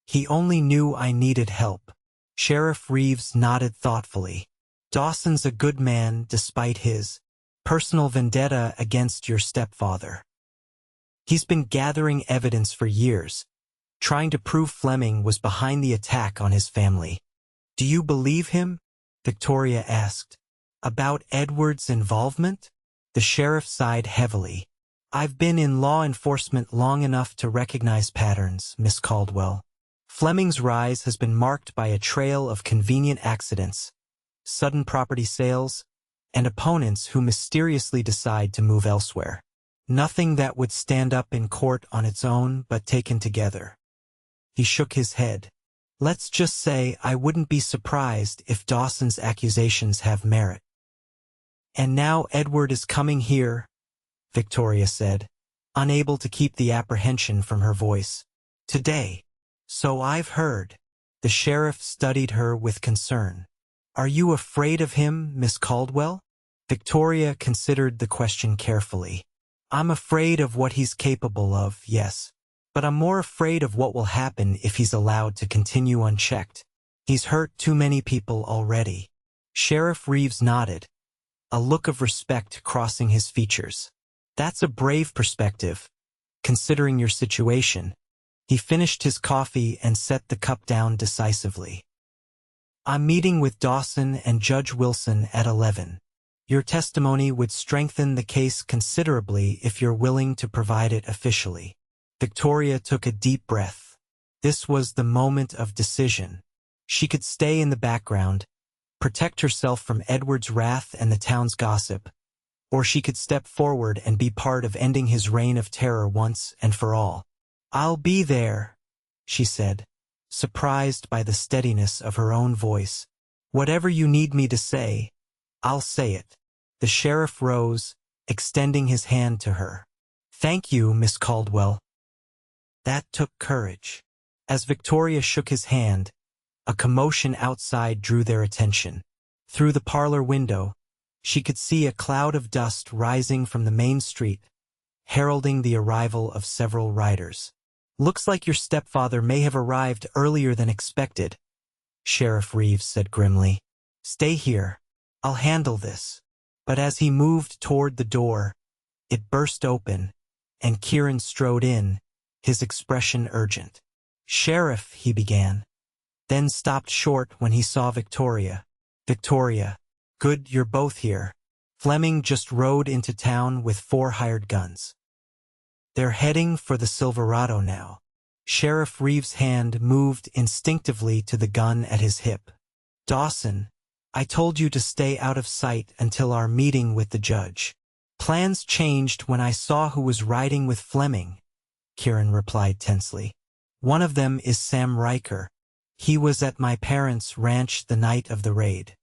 He only knew I needed help." Sheriff Reeves nodded thoughtfully. "Dawson's a good man despite his personal vendetta against your stepfather. He's been gathering evidence for years, trying to prove Fleming was behind the attack on his family." "Do you believe him?" Victoria asked. "About Edward's involvement?" The sheriff sighed heavily. "I've been in law enforcement long enough to recognize patterns, Miss Caldwell. Fleming's rise has been marked by a trail of convenient accidents, sudden property sales, and opponents who mysteriously decide to move elsewhere. Nothing that would stand up in court on its own, but taken together." He shook his head. "Let's just say I wouldn't be surprised if Dawson's accusations have merit." "And now Edward is coming here," Victoria said, unable to keep the apprehension from her voice. "Today." "So I've heard." The sheriff studied her with concern. "Are you afraid of him, Miss Caldwell?" Victoria considered the question carefully. "I'm afraid of what he's capable of, yes. But I'm more afraid of what will happen if he's allowed to continue unchecked. He's hurt too many people already." Sheriff Reeves nodded, a look of respect crossing his features. "That's a brave perspective, considering your situation." He finished his coffee and set the cup down decisively. "I'm meeting with Dawson and Judge Wilson at 11. Your testimony would strengthen the case considerably if you're willing to provide it officially." Victoria took a deep breath. This was the moment of decision. She could stay in the background, protect herself from Edward's wrath and the town's gossip, or she could step forward and be part of ending his reign of terror once and for all. "I'll be there," she said, surprised by the steadiness of her own voice. "Whatever you need me to say, I'll say it." The sheriff rose, extending his hand to her. "Thank you, Miss Caldwell." That took courage. As Victoria shook his hand, a commotion outside drew their attention. Through the parlor window, she could see a cloud of dust rising from the main street, heralding the arrival of several riders. "Looks like your stepfather may have arrived earlier than expected," Sheriff Reeves said grimly. "Stay here. I'll handle this." But as he moved toward the door, it burst open, and Kieran strode in, his expression urgent. "Sheriff," he began, then stopped short when he saw Victoria. "Victoria, good you're both here. Fleming just rode into town with 4 hired guns. They're heading for the Silverado now." Sheriff Reeves' hand moved instinctively to the gun at his hip. "Dawson, I told you to stay out of sight until our meeting with the judge." "Plans changed when I saw who was riding with Fleming," Kieran replied tensely. "One of them is Sam Riker. He was at my parents' ranch the night of the raid.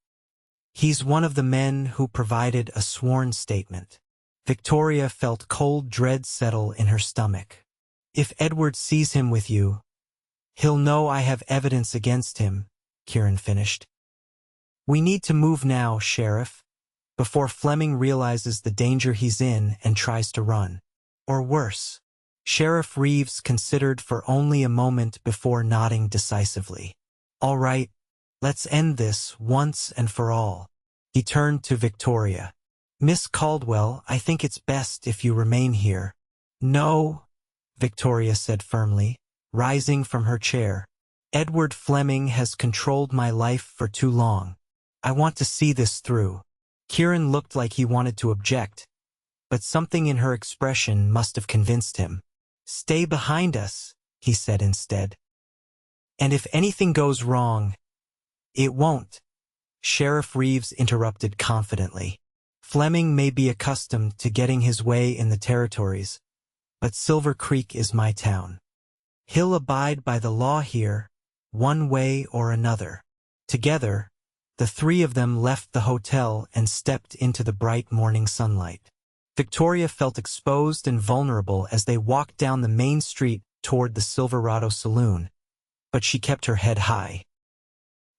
He's one of the men who provided a sworn statement." Victoria felt cold dread settle in her stomach. "If Edward sees him with you, he'll know I have evidence against him," Kieran finished. "We need to move now, Sheriff, before Fleming realizes the danger he's in and tries to run. Or worse." Sheriff Reeves considered for only a moment before nodding decisively. "All right, let's end this once and for all." He turned to Victoria. "Miss Caldwell, I think it's best if you remain here." "No," Victoria said firmly, rising from her chair. "Edward Fleming has controlled my life for too long. I want to see this through." Kieran looked like he wanted to object, but something in her expression must have convinced him. "Stay behind us," he said instead. "And if anything goes wrong—" "It won't," Sheriff Reeves interrupted confidently. "Fleming may be accustomed to getting his way in the territories, but Silver Creek is my town. He'll abide by the law here, one way or another. Together, the three of them left the hotel and stepped into the bright morning sunlight. Victoria felt exposed and vulnerable as they walked down the main street toward the Silverado saloon, but she kept her head high.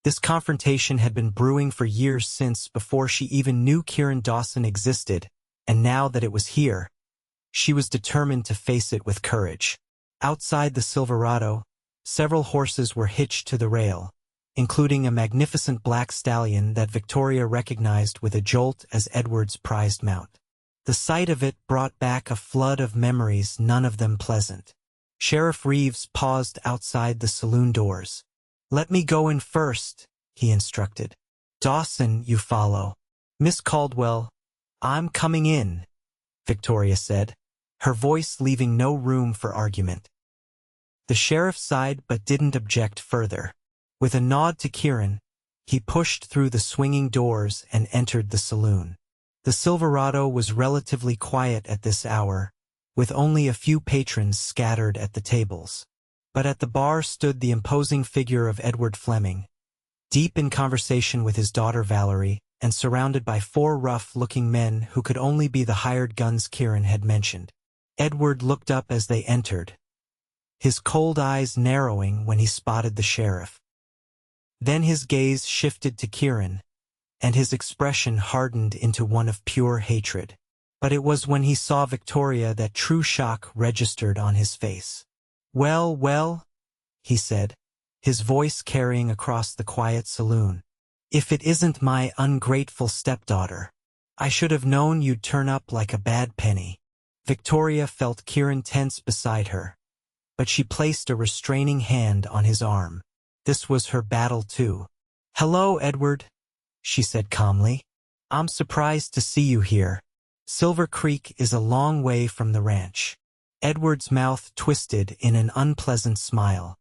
This confrontation had been brewing for years since before she even knew Kieran Dawson existed, and now that it was here, she was determined to face it with courage. Outside the Silverado, several horses were hitched to the rail, including a magnificent black stallion that Victoria recognized with a jolt as Edward's prized mount. The sight of it brought back a flood of memories, none of them pleasant. Sheriff Reeves paused outside the saloon doors. "Let me go in first," he instructed. "Dawson, you follow." "Miss Caldwell, I'm coming in," Victoria said, her voice leaving no room for argument. The sheriff sighed but didn't object further. With a nod to Kieran, he pushed through the swinging doors and entered the saloon. The Silverado was relatively quiet at this hour, with only a few patrons scattered at the tables. But at the bar stood the imposing figure of Edward Fleming, deep in conversation with his daughter Valerie, and surrounded by four rough-looking men who could only be the hired guns Kieran had mentioned. Edward looked up as they entered, his cold eyes narrowing when he spotted the sheriff. Then his gaze shifted to Kieran, and his expression hardened into one of pure hatred. But it was when he saw Victoria that true shock registered on his face. "Well, well," he said, his voice carrying across the quiet saloon. "If it isn't my ungrateful stepdaughter. I should have known you'd turn up like a bad penny." Victoria felt Kieran tense beside her, but she placed a restraining hand on his arm. This was her battle too. "Hello, Edward," she said calmly. "I'm surprised to see you here. Silver Creek is a long way from the ranch." Edward's mouth twisted in an unpleasant smile.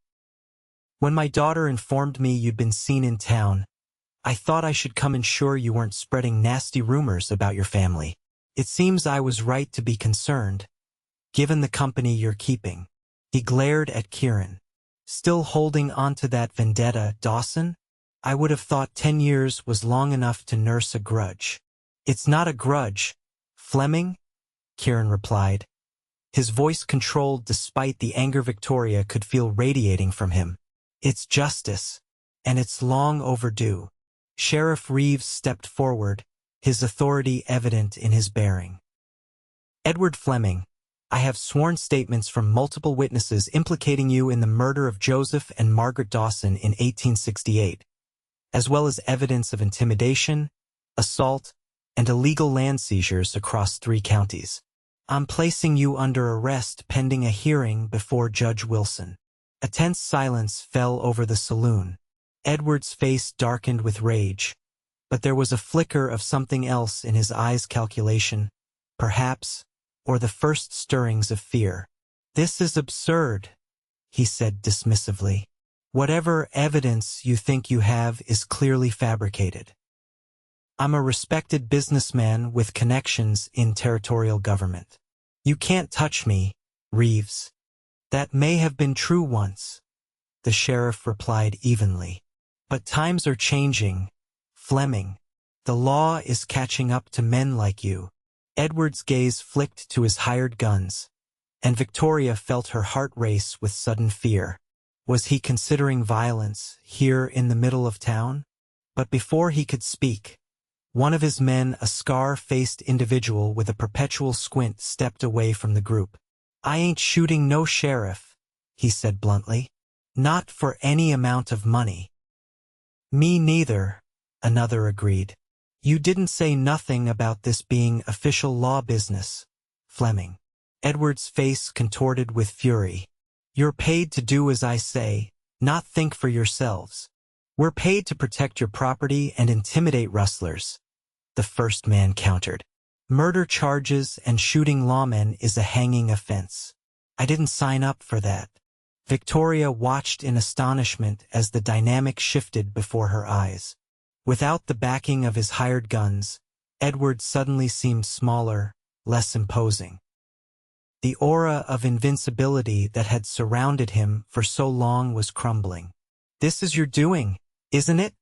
"When my daughter informed me you'd been seen in town, I thought I should come ensure you weren't spreading nasty rumors about your family. It seems I was right to be concerned, given the company you're keeping." He glared at Kieran. "Still holding on to that vendetta, Dawson? I would have thought 10 years was long enough to nurse a grudge." "It's not a grudge, Fleming," Kieran replied, his voice controlled despite the anger Victoria could feel radiating from him. "It's justice, and it's long overdue." Sheriff Reeves stepped forward, his authority evident in his bearing. "Edward Fleming, I have sworn statements from multiple witnesses implicating you in the murder of Joseph and Margaret Dawson in 1868, as well as evidence of intimidation, assault, and illegal land seizures across 3 counties. I'm placing you under arrest pending a hearing before Judge Wilson." A tense silence fell over the saloon. Edward's face darkened with rage, but there was a flicker of something else in his eyes, calculation, perhaps, or the first stirrings of fear. "This is absurd," he said dismissively. "Whatever evidence you think you have is clearly fabricated. I'm a respected businessman with connections in territorial government. You can't touch me, Reeves." "That may have been true once," the sheriff replied evenly. "But times are changing, Fleming. The law is catching up to men like you." Edward's gaze flicked to his hired guns, and Victoria felt her heart race with sudden fear. Was he considering violence here in the middle of town? But before he could speak, one of his men, a scar-faced individual with a perpetual squint, stepped away from the group. "I ain't shooting no sheriff," he said bluntly. "Not for any amount of money." "Me neither," another agreed. "You didn't say nothing about this being official law business, Fleming." Edward's face contorted with fury. "You're paid to do as I say, not think for yourselves. We're paid to protect your property and intimidate rustlers," the first man countered. "Murder charges and shooting lawmen is a hanging offense. I didn't sign up for that." Victoria watched in astonishment as the dynamic shifted before her eyes. Without the backing of his hired guns, Edward suddenly seemed smaller, less imposing. The aura of invincibility that had surrounded him for so long was crumbling. "This is your doing, isn't it?"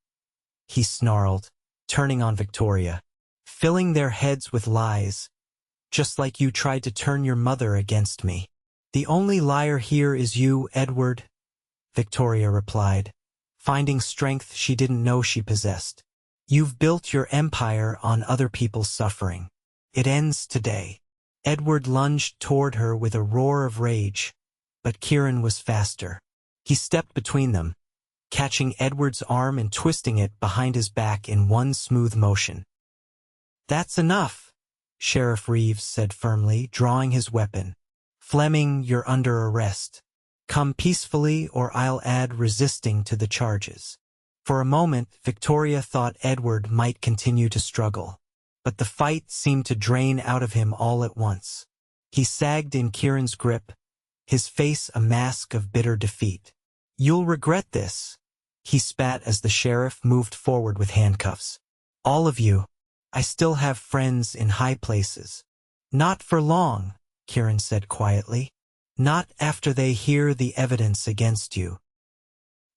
he snarled, turning on Victoria. "Filling their heads with lies, just like you tried to turn your mother against me." "The only liar here is you, Edward," Victoria replied, finding strength she didn't know she possessed. "You've built your empire on other people's suffering. It ends today." Edward lunged toward her with a roar of rage, but Kieran was faster. He stepped between them, catching Edward's arm and twisting it behind his back in one smooth motion. "That's enough," Sheriff Reeves said firmly, drawing his weapon. "Fleming, you're under arrest. Come peacefully or I'll add resisting to the charges." For a moment, Victoria thought Edward might continue to struggle, but the fight seemed to drain out of him all at once. He sagged in Kieran's grip, his face a mask of bitter defeat. "You'll regret this," he spat as the sheriff moved forward with handcuffs. "All of you. I still have friends in high places." "Not for long," Kieran said quietly. "Not after they hear the evidence against you."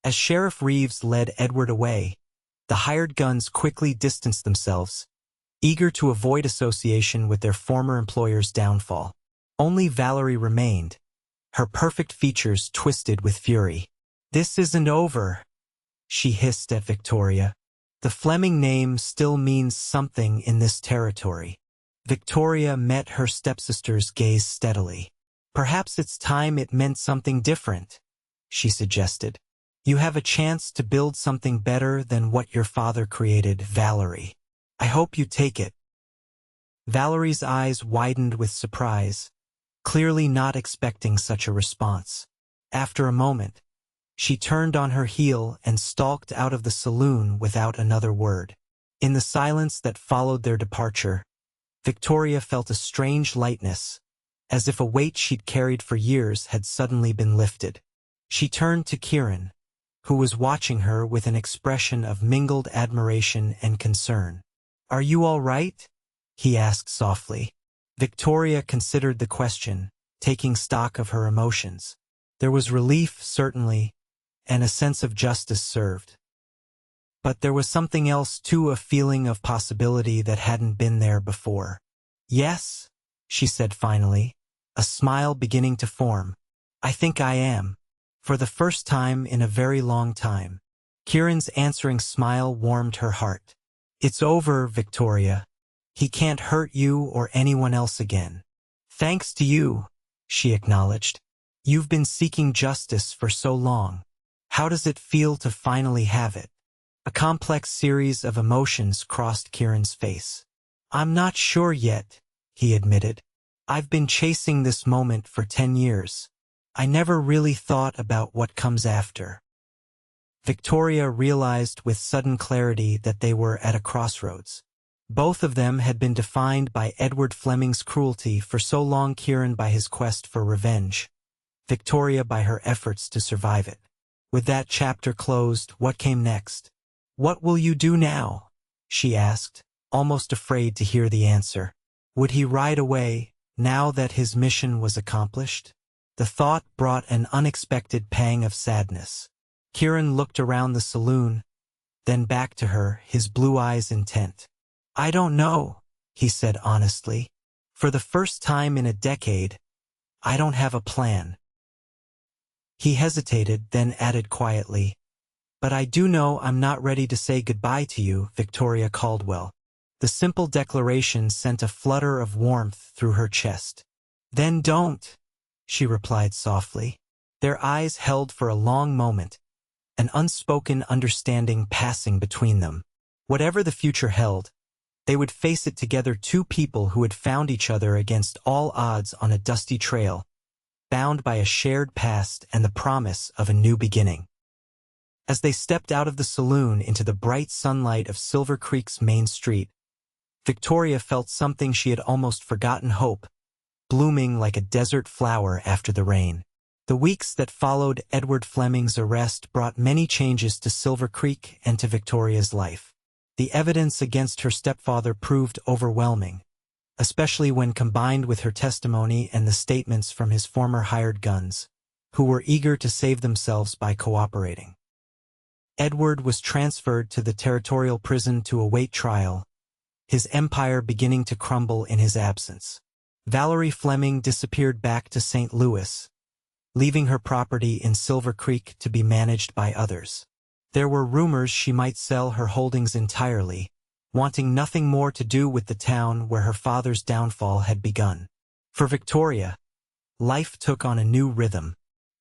As Sheriff Reeves led Edward away, the hired guns quickly distanced themselves, eager to avoid association with their former employer's downfall. Only Valerie remained, her perfect features twisted with fury. "This isn't over," she hissed at Victoria. "The Fleming name still means something in this territory." Victoria met her stepsister's gaze steadily. "Perhaps it's time it meant something different," she suggested. "You have a chance to build something better than what your father created, Valerie. I hope you take it." Valerie's eyes widened with surprise, clearly not expecting such a response. After a moment, she turned on her heel and stalked out of the saloon without another word. In the silence that followed their departure, Victoria felt a strange lightness, as if a weight she'd carried for years had suddenly been lifted. She turned to Kieran, who was watching her with an expression of mingled admiration and concern. "Are you all right?" he asked softly. Victoria considered the question, taking stock of her emotions. There was relief, certainly, and a sense of justice served. But there was something else too, a feeling of possibility that hadn't been there before. "Yes," she said finally, a smile beginning to form. "I think I am. For the first time in a very long time." Kieran's answering smile warmed her heart. "It's over, Victoria. He can't hurt you or anyone else again." "Thanks to you," she acknowledged. "You've been seeking justice for so long. How does it feel to finally have it?" A complex series of emotions crossed Kieran's face. "I'm not sure yet," he admitted. "I've been chasing this moment for 10 years. I never really thought about what comes after." Victoria realized with sudden clarity that they were at a crossroads. Both of them had been defined by Edward Fleming's cruelty for so long, Kieran by his quest for revenge, Victoria by her efforts to survive it. With that chapter closed, what came next? "What will you do now?" she asked, almost afraid to hear the answer. Would he ride away, now that his mission was accomplished? The thought brought an unexpected pang of sadness. Kieran looked around the saloon, then back to her, his blue eyes intent. "I don't know," he said honestly. "For the first time in a decade, I don't have a plan." He hesitated, then added quietly, "But I do know I'm not ready to say goodbye to you, Victoria Caldwell." The simple declaration sent a flutter of warmth through her chest. "Then don't," she replied softly. Their eyes held for a long moment, an unspoken understanding passing between them. Whatever the future held, they would face it together, two people who had found each other against all odds on a dusty trail, bound by a shared past and the promise of a new beginning. As they stepped out of the saloon into the bright sunlight of Silver Creek's main street, Victoria felt something she had almost forgotten: hope, blooming like a desert flower after the rain. The weeks that followed Edward Fleming's arrest brought many changes to Silver Creek and to Victoria's life. The evidence against her stepfather proved overwhelming, especially when combined with her testimony and the statements from his former hired guns, who were eager to save themselves by cooperating. Edward was transferred to the territorial prison to await trial, his empire beginning to crumble in his absence. Valerie Fleming disappeared back to St. Louis, leaving her property in Silver Creek to be managed by others. There were rumors she might sell her holdings entirely, wanting nothing more to do with the town where her father's downfall had begun. For Victoria, life took on a new rhythm.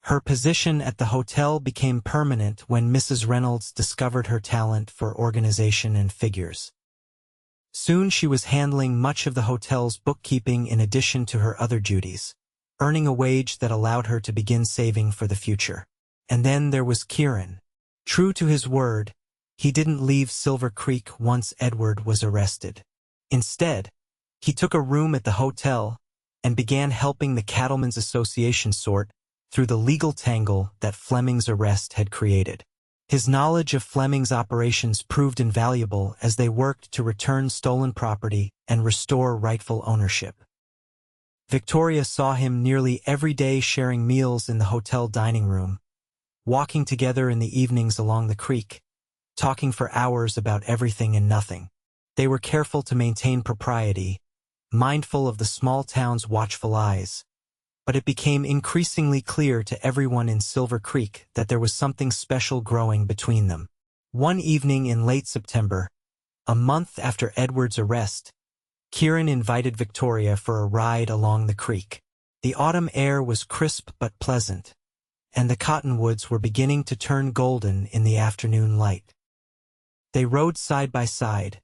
Her position at the hotel became permanent when Mrs. Reynolds discovered her talent for organization and figures. Soon she was handling much of the hotel's bookkeeping in addition to her other duties, earning a wage that allowed her to begin saving for the future. And then there was Kieran. True to his word, he didn't leave Silver Creek once Edward was arrested. Instead, he took a room at the hotel and began helping the Cattlemen's Association sort through the legal tangle that Fleming's arrest had created. His knowledge of Fleming's operations proved invaluable as they worked to return stolen property and restore rightful ownership. Victoria saw him nearly every day sharing meals in the hotel dining room, walking together in the evenings along the creek, talking for hours about everything and nothing. They were careful to maintain propriety, mindful of the small town's watchful eyes. But it became increasingly clear to everyone in Silver Creek that there was something special growing between them. One evening in late September, a month after Edward's arrest, Kieran invited Victoria for a ride along the creek. The autumn air was crisp but pleasant, and the cottonwoods were beginning to turn golden in the afternoon light. They rode side by side,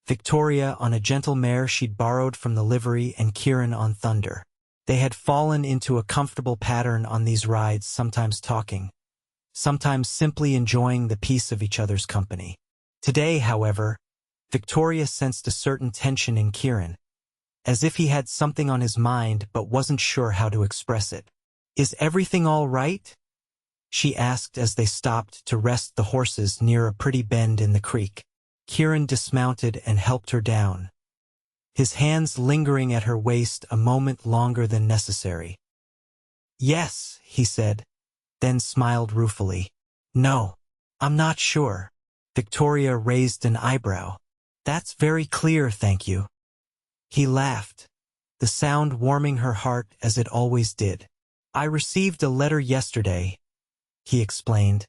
Victoria on a gentle mare she'd borrowed from the livery and Kieran on Thunder. They had fallen into a comfortable pattern on these rides, sometimes talking, sometimes simply enjoying the peace of each other's company. Today, however, Victoria sensed a certain tension in Kieran, as if he had something on his mind but wasn't sure how to express it. "Is everything all right?" she asked as they stopped to rest the horses near a pretty bend in the creek. Kieran dismounted and helped her down, his hands lingering at her waist a moment longer than necessary. "Yes," he said, then smiled ruefully. "No, I'm not sure." Victoria raised an eyebrow. "That's very clear, thank you." He laughed, the sound warming her heart as it always did. "I received a letter yesterday," he explained,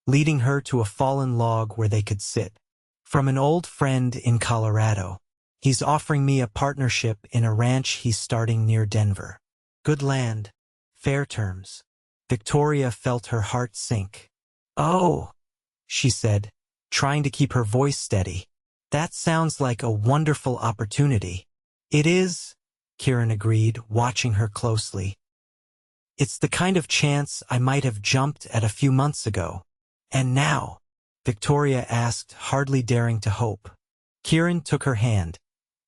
leading her to a fallen log where they could sit. "From an old friend in Colorado. He's offering me a partnership in a ranch he's starting near Denver. Good land, fair terms." Victoria felt her heart sink. "Oh," she said, trying to keep her voice steady. "That sounds like a wonderful opportunity." "It is," Kieran agreed, watching her closely. "It's the kind of chance I might have jumped at a few months ago." "And now?" Victoria asked, hardly daring to hope. Kieran took her hand,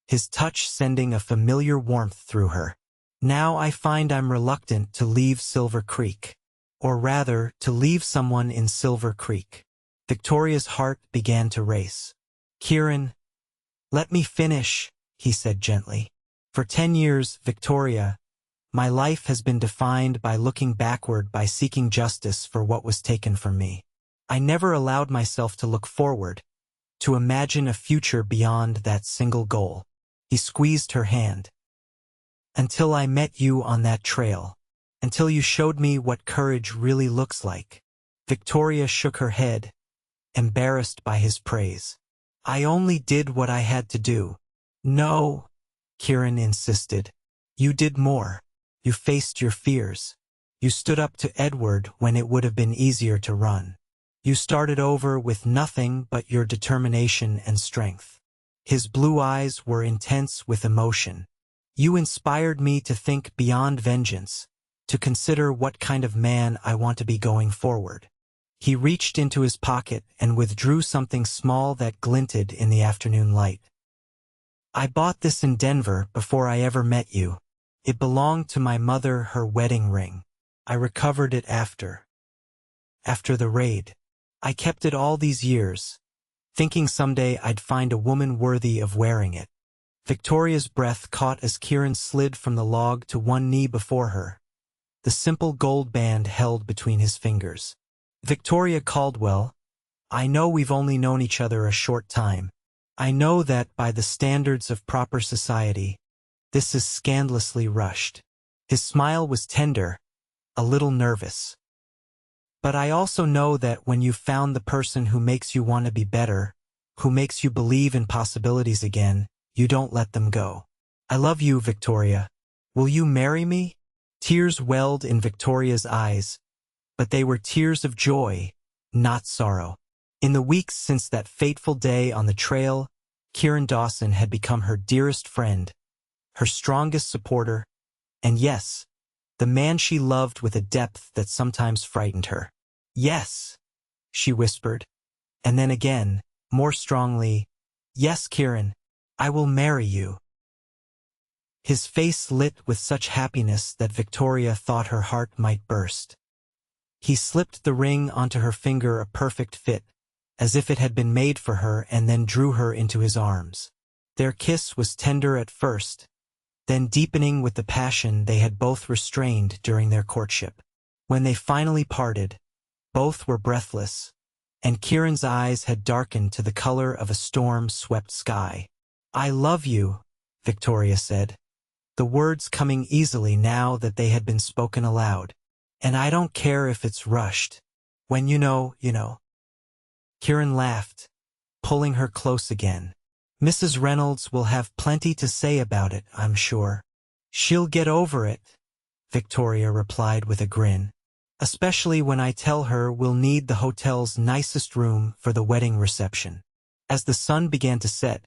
his touch sending a familiar warmth through her. "Now I find I'm reluctant to leave Silver Creek. Or rather, to leave someone in Silver Creek." Victoria's heart began to race. "Kieran, let me finish," he said gently. "For 10 years, Victoria, my life has been defined by looking backward, by seeking justice for what was taken from me. I never allowed myself to look forward, to imagine a future beyond that single goal." He squeezed her hand. "Until I met you on that trail. Until you showed me what courage really looks like." Victoria shook her head, embarrassed by his praise. "I only did what I had to do." "No," Kieran insisted. "You did more. You faced your fears. You stood up to Edward when it would have been easier to run. You started over with nothing but your determination and strength." His blue eyes were intense with emotion. "You inspired me to think beyond vengeance, to consider what kind of man I want to be going forward." He reached into his pocket and withdrew something small that glinted in the afternoon light. "I bought this in Denver before I ever met you. It belonged to my mother, her wedding ring. I recovered it after the raid. I kept it all these years, thinking someday I'd find a woman worthy of wearing it." Victoria's breath caught as Kieran slid from the log to one knee before her, the simple gold band held between his fingers. "Victoria Caldwell, I know we've only known each other a short time. I know that, by the standards of proper society, this is scandalously rushed." His smile was tender, a little nervous. "But I also know that when you've found the person who makes you want to be better, who makes you believe in possibilities again, you don't let them go. I love you, Victoria. Will you marry me?" Tears welled in Victoria's eyes, but they were tears of joy, not sorrow. In the weeks since that fateful day on the trail, Kieran Dawson had become her dearest friend, her strongest supporter, and yes, the man she loved with a depth that sometimes frightened her. "Yes," she whispered, and then again, more strongly, "Yes, Kieran, I will marry you." His face lit with such happiness that Victoria thought her heart might burst. He slipped the ring onto her finger, a perfect fit, as if it had been made for her, and then drew her into his arms. Their kiss was tender at first, then deepening with the passion they had both restrained during their courtship. When they finally parted, both were breathless, and Kieran's eyes had darkened to the color of a storm-swept sky. "I love you," Victoria said, the words coming easily now that they had been spoken aloud. "And I don't care if it's rushed. When you know, you know." Kieran laughed, pulling her close again. "Mrs. Reynolds will have plenty to say about it, I'm sure." "She'll get over it," Victoria replied with a grin. "Especially when I tell her we'll need the hotel's nicest room for the wedding reception." As the sun began to set,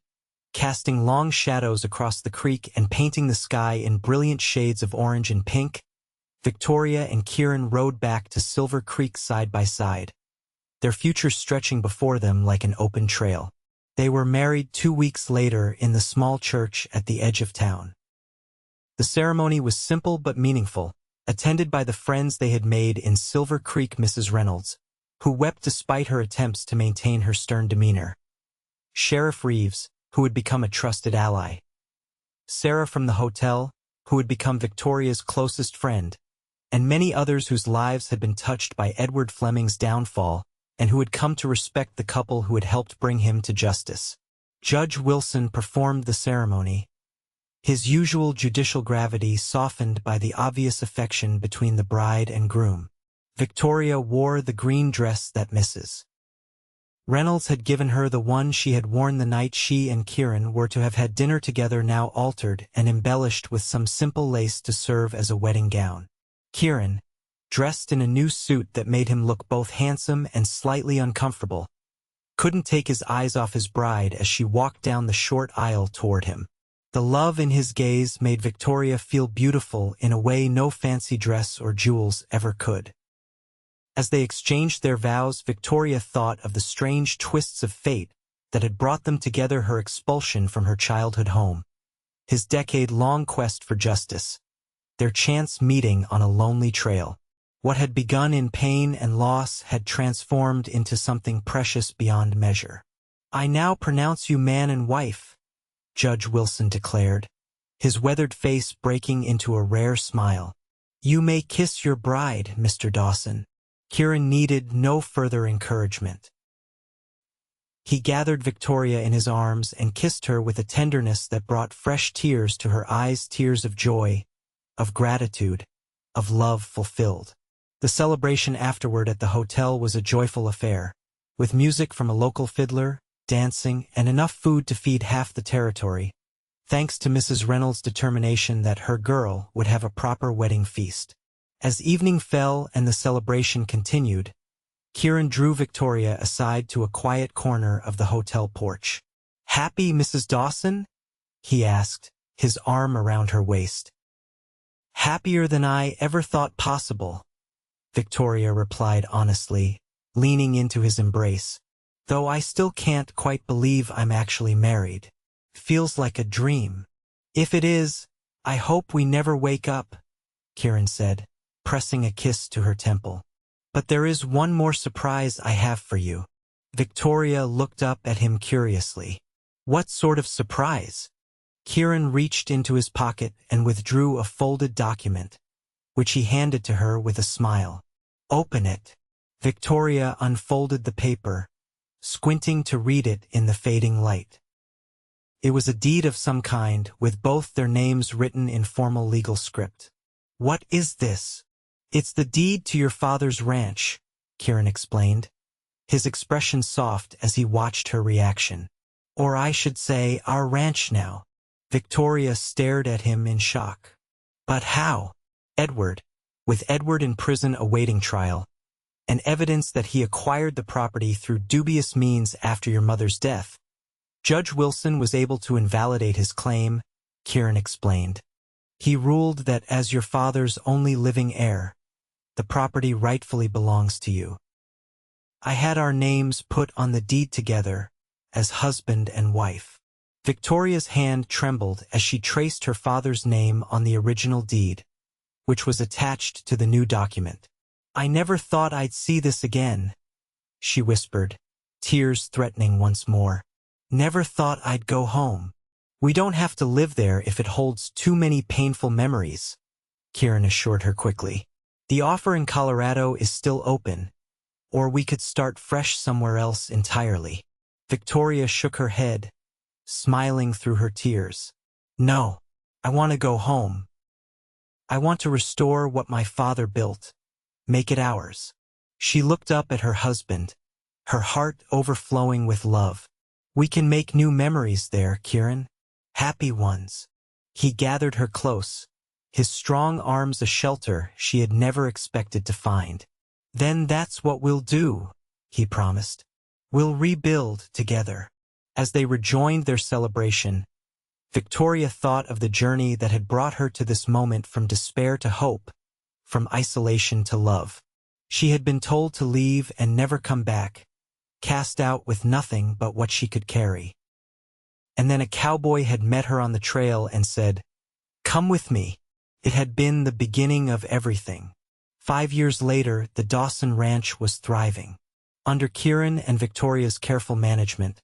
casting long shadows across the creek and painting the sky in brilliant shades of orange and pink, Victoria and Kieran rode back to Silver Creek side by side, their future stretching before them like an open trail. They were married 2 weeks later in the small church at the edge of town. The ceremony was simple but meaningful, attended by the friends they had made in Silver Creek. Mrs. Reynolds, who wept despite her attempts to maintain her stern demeanor. Sheriff Reeves, who had become a trusted ally. Sarah from the hotel, who had become Victoria's closest friend, and many others whose lives had been touched by Edward Fleming's downfall and who had come to respect the couple who had helped bring him to justice. Judge Wilson performed the ceremony, his usual judicial gravity softened by the obvious affection between the bride and groom. Victoria wore the green dress that Mrs. Reynolds had given her, the one she had worn the night she and Kieran were to have had dinner together, now altered and embellished with some simple lace to serve as a wedding gown. Kieran, dressed in a new suit that made him look both handsome and slightly uncomfortable, couldn't take his eyes off his bride as she walked down the short aisle toward him. The love in his gaze made Victoria feel beautiful in a way no fancy dress or jewels ever could. As they exchanged their vows, Victoria thought of the strange twists of fate that had brought them together: her expulsion from her childhood home, his decade-long quest for justice, their chance meeting on a lonely trail. What had begun in pain and loss had transformed into something precious beyond measure. "I now pronounce you man and wife," Judge Wilson declared, his weathered face breaking into a rare smile. "You may kiss your bride, Mr. Dawson." Kieran needed no further encouragement. He gathered Victoria in his arms and kissed her with a tenderness that brought fresh tears to her eyes, tears of joy, of gratitude, of love fulfilled. The celebration afterward at the hotel was a joyful affair, with music from a local fiddler, dancing, and enough food to feed half the territory, thanks to Mrs. Reynolds' determination that her girl would have a proper wedding feast. As evening fell and the celebration continued, Kieran drew Victoria aside to a quiet corner of the hotel porch. "Happy, Mrs. Dawson?" he asked, his arm around her waist. "Happier than I ever thought possible," Victoria replied honestly, leaning into his embrace. "Though I still can't quite believe I'm actually married. Feels like a dream." "If it is, I hope we never wake up," Kieran said, pressing a kiss to her temple. "But there is one more surprise I have for you." Victoria looked up at him curiously. "What sort of surprise?" Kieran reached into his pocket and withdrew a folded document, which he handed to her with a smile. "Open it." Victoria unfolded the paper, squinting to read it in the fading light. It was a deed of some kind, with both their names written in formal legal script. "What is this?" "It's the deed to your father's ranch," Kieran explained, his expression soft as he watched her reaction. "Or I should say, our ranch now." Victoria stared at him in shock. "But how?" "Edward, with Edward in prison awaiting trial, and evidence that he acquired the property through dubious means after your mother's death. Judge Wilson was able to invalidate his claim," Kieran explained. "He ruled that as your father's only living heir, the property rightfully belongs to you. I had our names put on the deed together as husband and wife." Victoria's hand trembled as she traced her father's name on the original deed, which was attached to the new document. "I never thought I'd see this again," she whispered, tears threatening once more. "Never thought I'd go home." "We don't have to live there if it holds too many painful memories," Kieran assured her quickly. "The offer in Colorado is still open, or we could start fresh somewhere else entirely." Victoria shook her head, smiling through her tears. "No, I want to go home. I want to restore what my father built, make it ours." She looked up at her husband, her heart overflowing with love. "We can make new memories there, Kieran. Happy ones." He gathered her close, his strong arms a shelter she had never expected to find. "Then that's what we'll do," he promised. "We'll rebuild together." As they rejoined their celebration, Victoria thought of the journey that had brought her to this moment, from despair to hope, from isolation to love. She had been told to leave and never come back, cast out with nothing but what she could carry. And then a cowboy had met her on the trail and said, "Come with me." It had been the beginning of everything. 5 years later, the Dawson Ranch was thriving. Under Kieran and Victoria's careful management,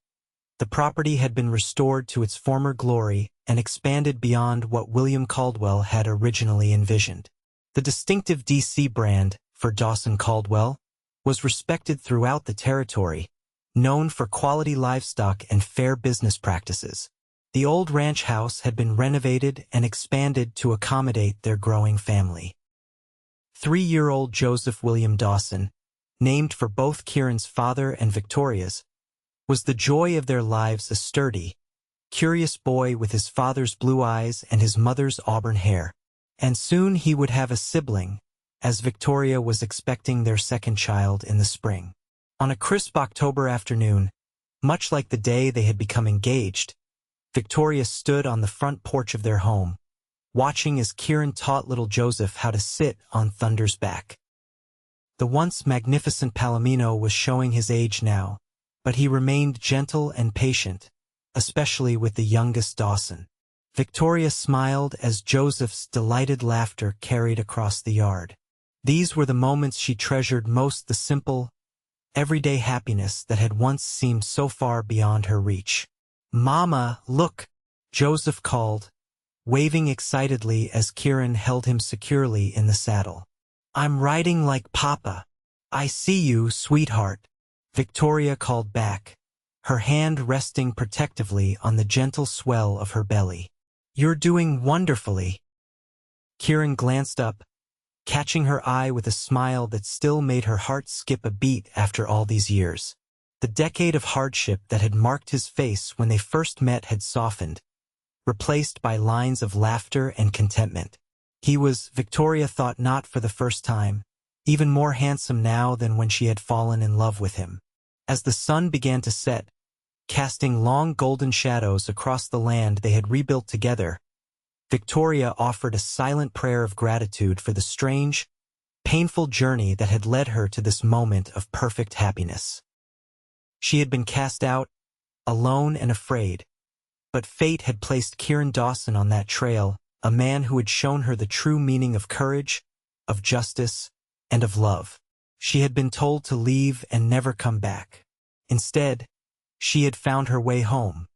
the property had been restored to its former glory and expanded beyond what William Caldwell had originally envisioned. The distinctive DC brand, for Dawson Caldwell, was respected throughout the territory, known for quality livestock and fair business practices. The old ranch house had been renovated and expanded to accommodate their growing family. 3-year-old Joseph William Dawson, named for both Kieran's father and Victoria's, was the joy of their lives, a sturdy, curious boy with his father's blue eyes and his mother's auburn hair. And soon he would have a sibling, as Victoria was expecting their second child in the spring. On a crisp October afternoon, much like the day they had become engaged, Victoria stood on the front porch of their home, watching as Kieran taught little Joseph how to sit on Thunder's back. The once magnificent Palomino was showing his age now, but he remained gentle and patient, especially with the youngest Dawson. Victoria smiled as Joseph's delighted laughter carried across the yard. These were the moments she treasured most, the simple, everyday happiness that had once seemed so far beyond her reach. "Mama, look," Joseph called, waving excitedly as Kieran held him securely in the saddle. "I'm riding like Papa." "I see you, sweetheart," Victoria called back, her hand resting protectively on the gentle swell of her belly. "You're doing wonderfully." Kieran glanced up, catching her eye with a smile that still made her heart skip a beat after all these years. The decade of hardship that had marked his face when they first met had softened, replaced by lines of laughter and contentment. He was, Victoria thought not for the first time, even more handsome now than when she had fallen in love with him. As the sun began to set, casting long golden shadows across the land they had rebuilt together, Victoria offered a silent prayer of gratitude for the strange, painful journey that had led her to this moment of perfect happiness. She had been cast out, alone and afraid, but fate had placed Kieran Dawson on that trail, a man who had shown her the true meaning of courage, of justice, and of love. She had been told to leave and never come back. Instead, she had found her way home.